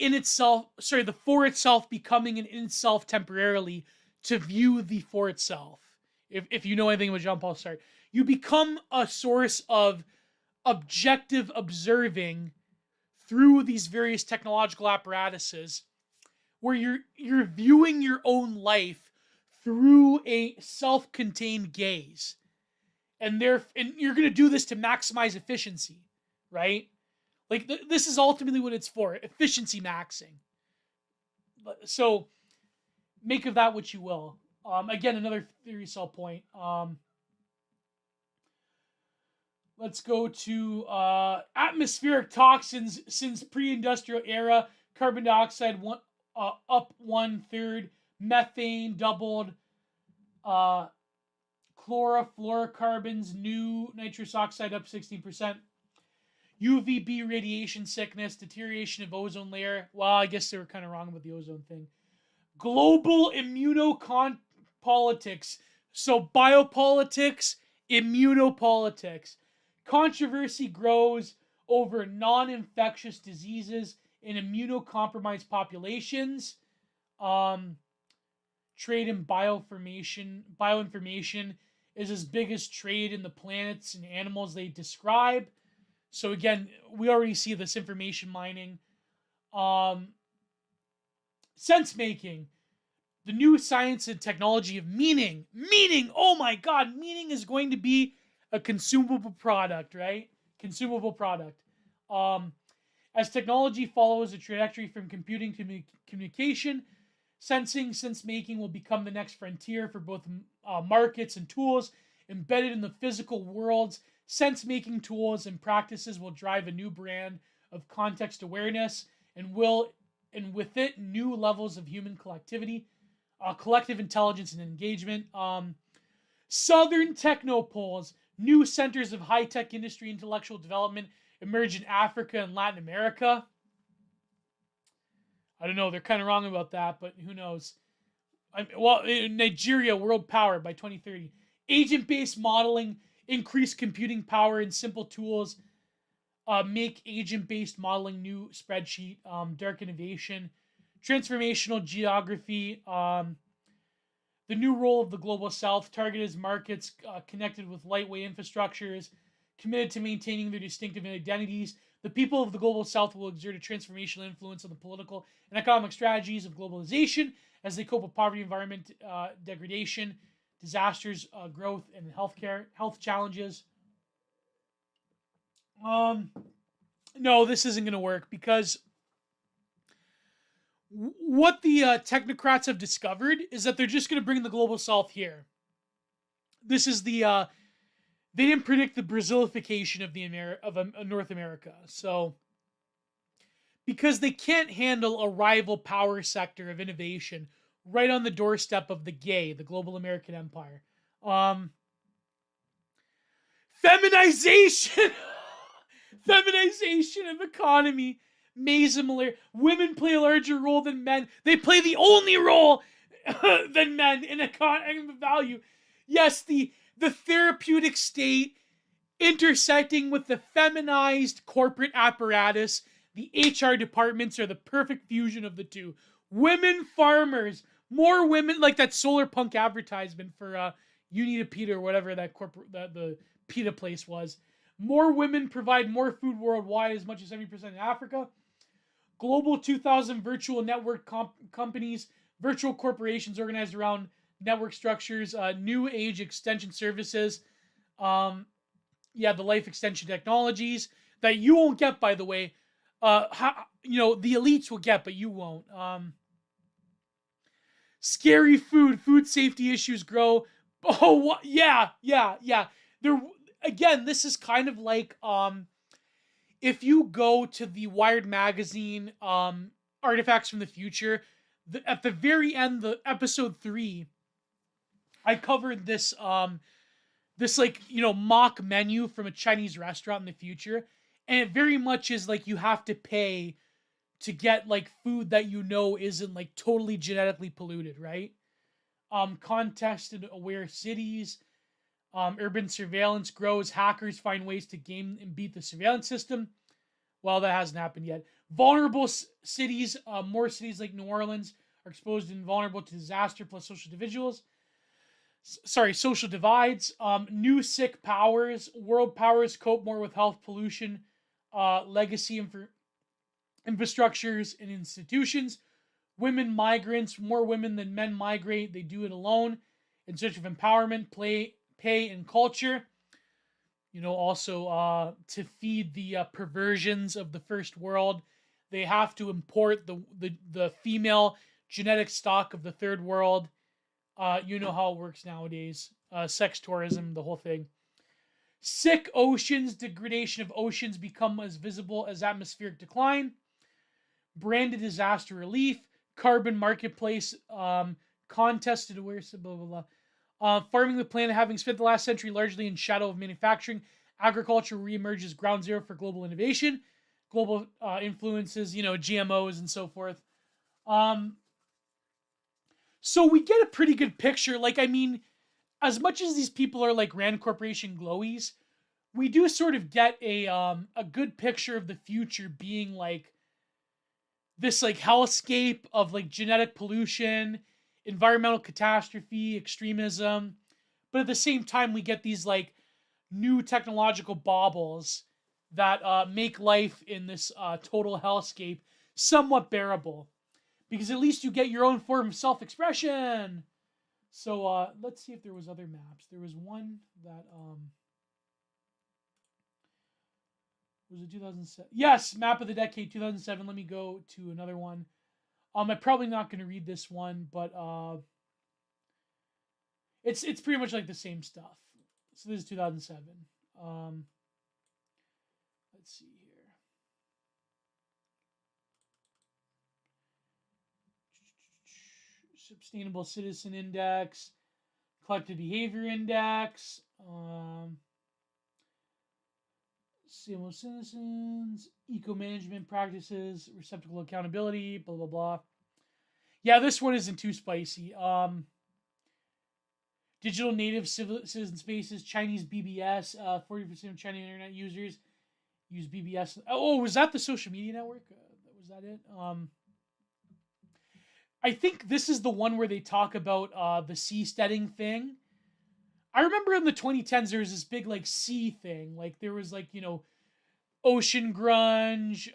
Speaker 1: for itself becoming an in itself temporarily to view the for itself. If you know anything about Jean-Paul Sartre, you become a source of objective observing through these various technological apparatuses where you're viewing your own life through a self-contained gaze. And you're going to do this to maximize efficiency, right? Like this is ultimately what it's for, efficiency maxing. So make of that what you will. Again, another theory cell point. Let's go to atmospheric toxins since pre-industrial era. Carbon dioxide up 1/3, methane doubled, chlorofluorocarbons, new nitrous oxide up 16%, UVB radiation sickness, deterioration of ozone layer. Well, I guess they were kind of wrong about the ozone thing. Global immunopolitics. So biopolitics, immunopolitics. Controversy grows over non-infectious diseases in immunocompromised populations. Trade in bioinformation is as big as trade in the planets and animals they describe. So again, we already see this information mining. Sense making. The new science and technology of meaning. Meaning, oh my God, meaning is going to be a consumable product, right? Consumable product. As technology follows a trajectory from computing to communication, sensing, sense-making will become the next frontier for both markets and tools embedded in the physical worlds. Sense-making tools and practices will drive a new brand of context awareness and with it, new levels of human collectivity, collective intelligence and engagement. Southern technopoles, new centers of high-tech industry intellectual development emerge in Africa and Latin America. I don't know. They're kind of wrong about that, but who knows? Nigeria, world power by 2030. Agent-based modeling, increased computing power and simple tools make agent-based modeling new spreadsheet. Dark innovation. Transformational geography. The new role of the Global South, targeted markets connected with lightweight infrastructures, committed to maintaining their distinctive identities. The people of the Global South will exert a transformational influence on the political and economic strategies of globalization as they cope with poverty, environment degradation, disasters, growth, and health challenges. No, this isn't going to work because what the technocrats have discovered is that they're just going to bring the Global South here. This is the they didn't predict the Brazilification of North America. So because they can't handle a rival power sector of innovation right on the doorstep of the global American empire. Feminization, feminization of economy. Maize and malaria. Women play a larger role than men. They play the only role than men in economic value. Yes, the therapeutic state intersecting with the feminized corporate apparatus. The HR departments are the perfect fusion of the two. Women farmers, more women, like that solar punk advertisement for You Need a PETA or whatever that the PETA place was. More women provide more food worldwide, as much as 70% in Africa. Global 2000 virtual network companies, virtual corporations organized around network structures, new age extension services, the life extension technologies that you won't get, by the way. The elites will get, but you won't. Scary food safety issues grow. Oh, yeah. There again, this is kind of like if you go to the Wired magazine, Artifacts from the Future, at the very end, the episode 3, I covered this mock menu from a Chinese restaurant in the future, and it very much is like you have to pay to get like food that isn't like totally genetically polluted, right? Contested aware cities, urban surveillance grows, hackers find ways to game and beat the surveillance system. Well, that hasn't happened yet. Vulnerable cities, more cities like New Orleans are exposed and vulnerable to disaster plus social divides. New sick powers. World powers cope more with health pollution, legacy infrastructures and institutions. Women migrants. More women than men migrate. They do it alone in search of empowerment, pay, and culture. Also to feed the perversions of the first world, they have to import the female genetic stock of the third world. You know how it works nowadays. Sex tourism, the whole thing. Sick oceans, degradation of oceans become as visible as atmospheric decline. Branded disaster relief, carbon marketplace, contested awareness, blah, blah, blah. Farming the planet, having spent the last century largely in shadow of manufacturing, agriculture reemerges ground zero for global innovation. Global influences, GMOs and so forth. So we get a pretty good picture. As much as these people are like Rand Corporation glowies, we do sort of get a good picture of the future being like this like hellscape of like genetic pollution, environmental catastrophe, extremism. But at the same time, we get these like new technological baubles that make life in this total hellscape somewhat bearable. Because at least you get your own form of self-expression. So let's see if there was other maps. There was one that was it 2007? Yes, map of the decade 2007. Let me go to another one. I'm probably not going to read this one, but it's pretty much like the same stuff. So this is 2007. Let's see here. Sustainable Citizen Index, Collective Behavior Index, Sustainable Citizens, Eco-Management Practices, Receptacle Accountability, blah, blah, blah. Yeah, this one isn't too spicy. Digital native citizen spaces, Chinese BBS, 40% of Chinese internet users use BBS. Oh, was that the social media network? Was that it? I think this is the one where they talk about the seasteading thing. I remember in the 2010s there was this big like sea thing. Like there was like, ocean grunge,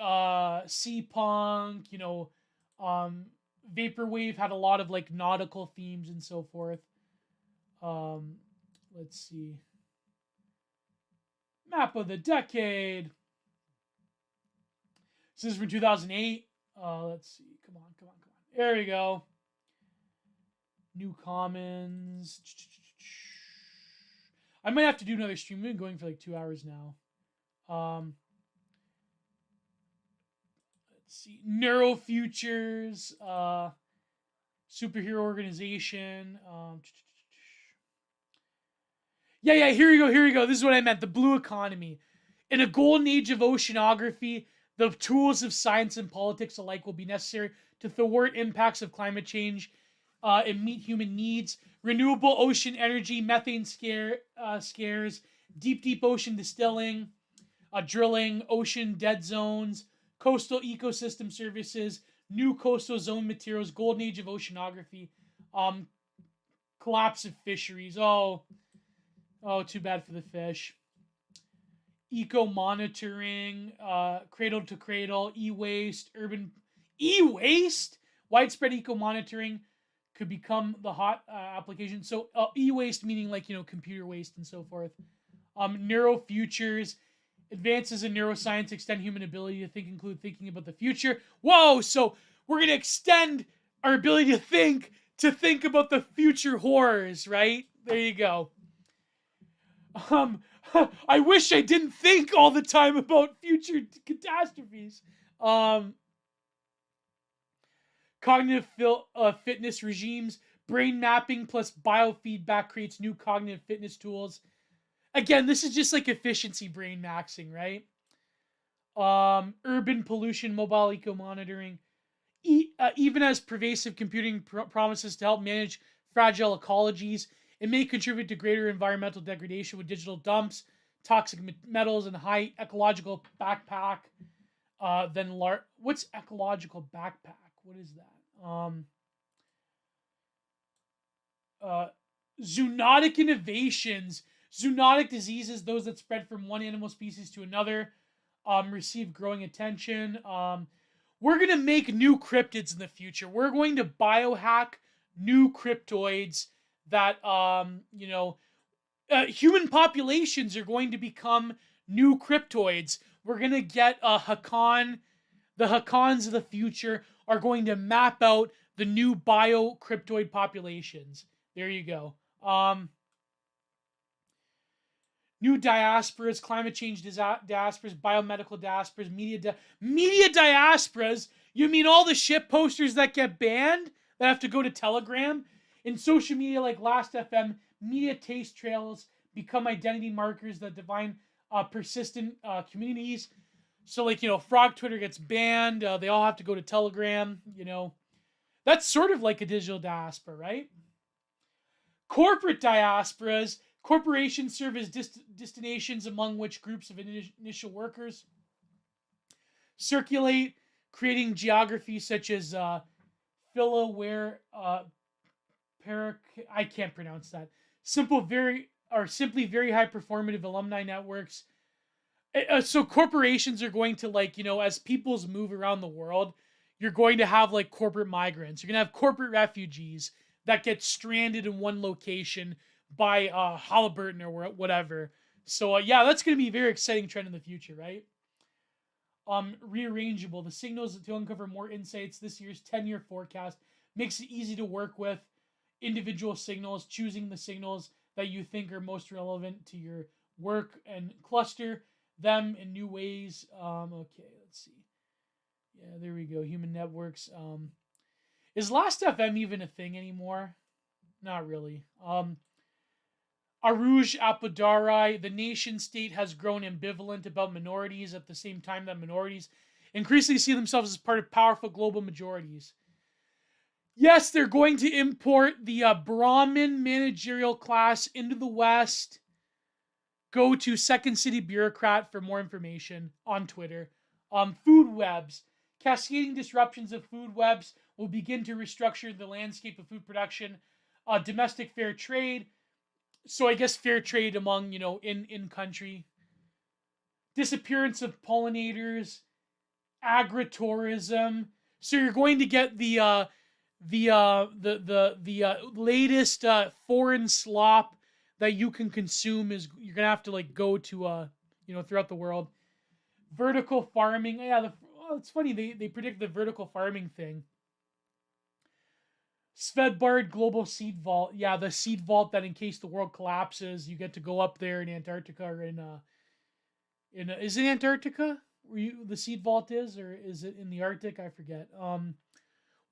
Speaker 1: sea punk, vaporwave had a lot of like nautical themes and so forth. Let's see. Map of the decade. This is from 2008. Let's see. Come on. There we go. New Commons. I might have to do another stream. We've been going for like 2 hours now. Let's see. Neurofutures, superhero organization. Yeah, here we go. This is what I meant. The blue economy. In a golden age of oceanography, the tools of science and politics alike will be necessary to thwart impacts of climate change and meet human needs. Renewable ocean energy, methane scares, deep ocean distilling, drilling, ocean dead zones, coastal ecosystem services, new coastal zone materials, golden age of oceanography, collapse of fisheries. Oh, too bad for the fish. Eco monitoring, cradle to cradle, e-waste, urban e-waste, widespread eco monitoring could become the hot application. So e-waste meaning like computer waste and so forth. Neurofutures, advances in neuroscience extend human ability to think, include thinking about the future. Whoa! So we're gonna extend our ability to think about the future horrors, right? There you go. I wish I didn't think all the time about future catastrophes. Cognitive fitness regimes, brain mapping plus biofeedback creates new cognitive fitness tools. Again, this is just like efficiency brain maxing, right? Urban pollution, mobile eco monitoring, even as pervasive computing promises to help manage fragile ecologies, it may contribute to greater environmental degradation with digital dumps, toxic metals, and high ecological backpack than large. What's ecological backpack? What is that? Zoonotic innovations. Zoonotic diseases, those that spread from one animal species to another, receive growing attention. We're going to make new cryptids in the future. We're going to biohack new cryptoids that, human populations are going to become new cryptoids. We're going to get Hakan. The Hakans of the future are going to map out the new bio-cryptoid populations. There you go. New diasporas, climate change diasporas, biomedical diasporas, media diasporas. You mean all the shit posters that get banned that have to go to Telegram? In social media like Last.fm, media taste trails become identity markers that define persistent communities. So like, Frog Twitter gets banned. They all have to go to Telegram, That's sort of like a digital diaspora, right? Corporate diasporas. Corporations serve as destinations among which groups of initial workers circulate, creating geography such as I can't pronounce that. Simply very high performative alumni networks. So corporations are going to as peoples move around the world, you're going to have like corporate migrants. You're going to have corporate refugees that get stranded in one location by Halliburton or whatever. So that's going to be a very exciting trend in the future, right? Rearrangeable. The signals to uncover more insights. This year's 10-year forecast makes it easy to work with individual signals, choosing the signals that you think are most relevant to your work and cluster them in new ways. Okay, let's see. Yeah, there we go. Human networks. Is Last.fm even a thing anymore? Not really. Aruj Apodari, the nation state has grown ambivalent about minorities at the same time that minorities increasingly see themselves as part of powerful global majorities. Yes, they're going to import the Brahmin managerial class into the West. Go to Second City Bureaucrat for more information on Twitter. Food webs. Cascading disruptions of food webs will begin to restructure the landscape of food production. Domestic fair trade. So I guess fair trade among, in country. Disappearance of pollinators. Agritourism. So you're going to get the latest foreign slop that you can consume you're gonna have to go to throughout the world. Vertical farming. Yeah, it's funny they predict the vertical farming thing. Svedbard Global Seed Vault. Yeah, the seed vault that in case the world collapses, you get to go up there in Antarctica or is it Antarctica where the seed vault is, or is it in the Arctic? I forget.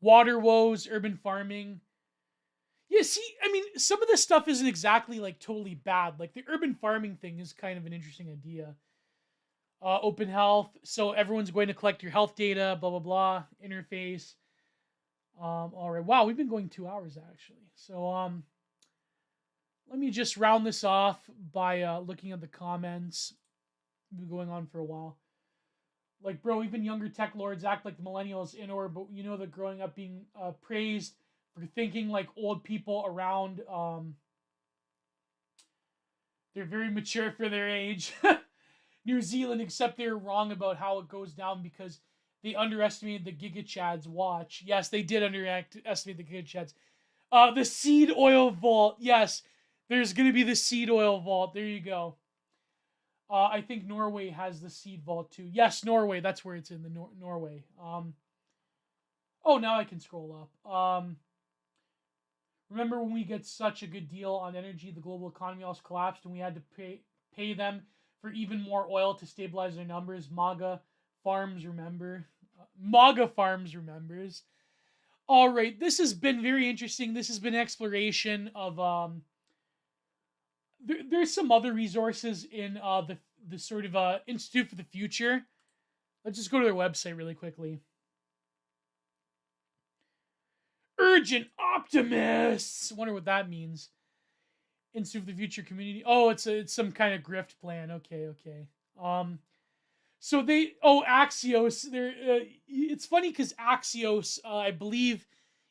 Speaker 1: Water woes, urban farming. Yeah, see, I mean, some of this stuff isn't exactly like totally bad. Like the urban farming thing is kind of an interesting idea. Open health, so everyone's going to collect your health data. Blah blah blah. Interface. All right. Wow, we've been going 2 hours actually. So let me just round this off by looking at the comments. We've been going on for a while. Like, bro, even younger tech lords act like the millennials in or, but you know that growing up being praised for thinking like old people around. They're very mature for their age. New Zealand, except they were wrong about how it goes down because they underestimated the gigachads. Watch. Yes, they did underestimate the gigachads. The seed oil vault. Yes, there's going to be the seed oil vault. There you go. I think Norway has the seed vault too. Yes, Norway. That's where it's in the Norway. Oh, now I can scroll up. Remember when we get such a good deal on energy, the global economy almost collapsed, and we had to pay them for even more oil to stabilize their numbers. MAGA Farms remember. MAGA Farms remembers. All right, this has been very interesting. This has been exploration of there's some other resources in the sort of Institute for the Future. Let's just go to their website really quickly. Urgent optimists. Wonder what that means. Institute for the Future community. Oh, it's some kind of grift plan. Okay. So Axios. It's funny because Axios. I believe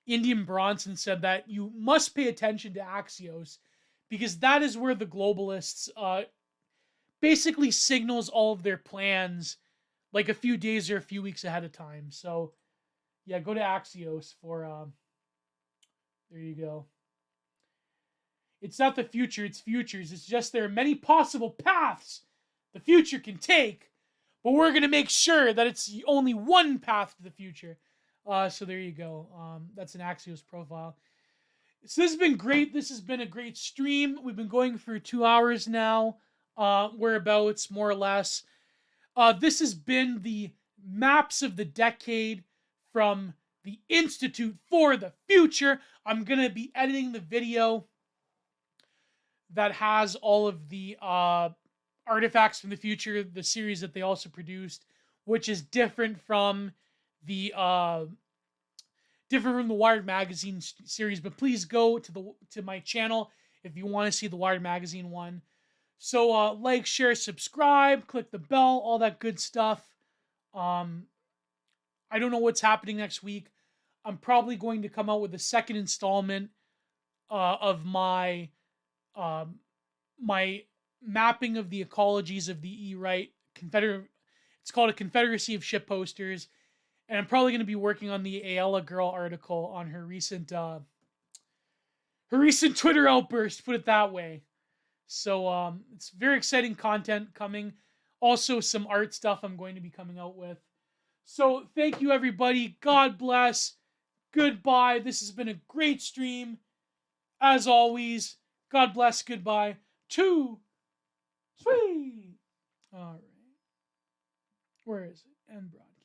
Speaker 1: Indian Bronson said that you must pay attention to Axios because that is where the globalists basically signals all of their plans like a few days or a few weeks ahead of time. So yeah, go to Axios for there you go. It's not the future, it's futures. It's just there are many possible paths the future can take, but we're going to make sure that it's only one path to the future. So there you go. That's an Axios profile. So this has been great. This has been a great stream. We've been going for 2 hours now, whereabouts, more or less. This has been the maps of the decade from the Institute for the Future. I'm going to be editing the video that has all of the artifacts from the future, the series that they also produced, which is different from the Wired Magazine series. But please go to my channel if you want to see the Wired Magazine one. So like, share, subscribe, click the bell, all that good stuff. I don't know what's happening next week. I'm probably going to come out with a second installment of my my mapping of the ecologies of the E-Right Confederate. It's called A Confederacy of Shitposters, and I'm probably going to be working on the Ayala girl article on her recent Twitter outburst. Put it that way. So it's very exciting content coming. Also, some art stuff I'm going to be coming out with. So thank you, everybody. God bless. Goodbye. This has been a great stream. As always, God bless. Goodbye. 2, 3. All right. Where is it? End broadcast.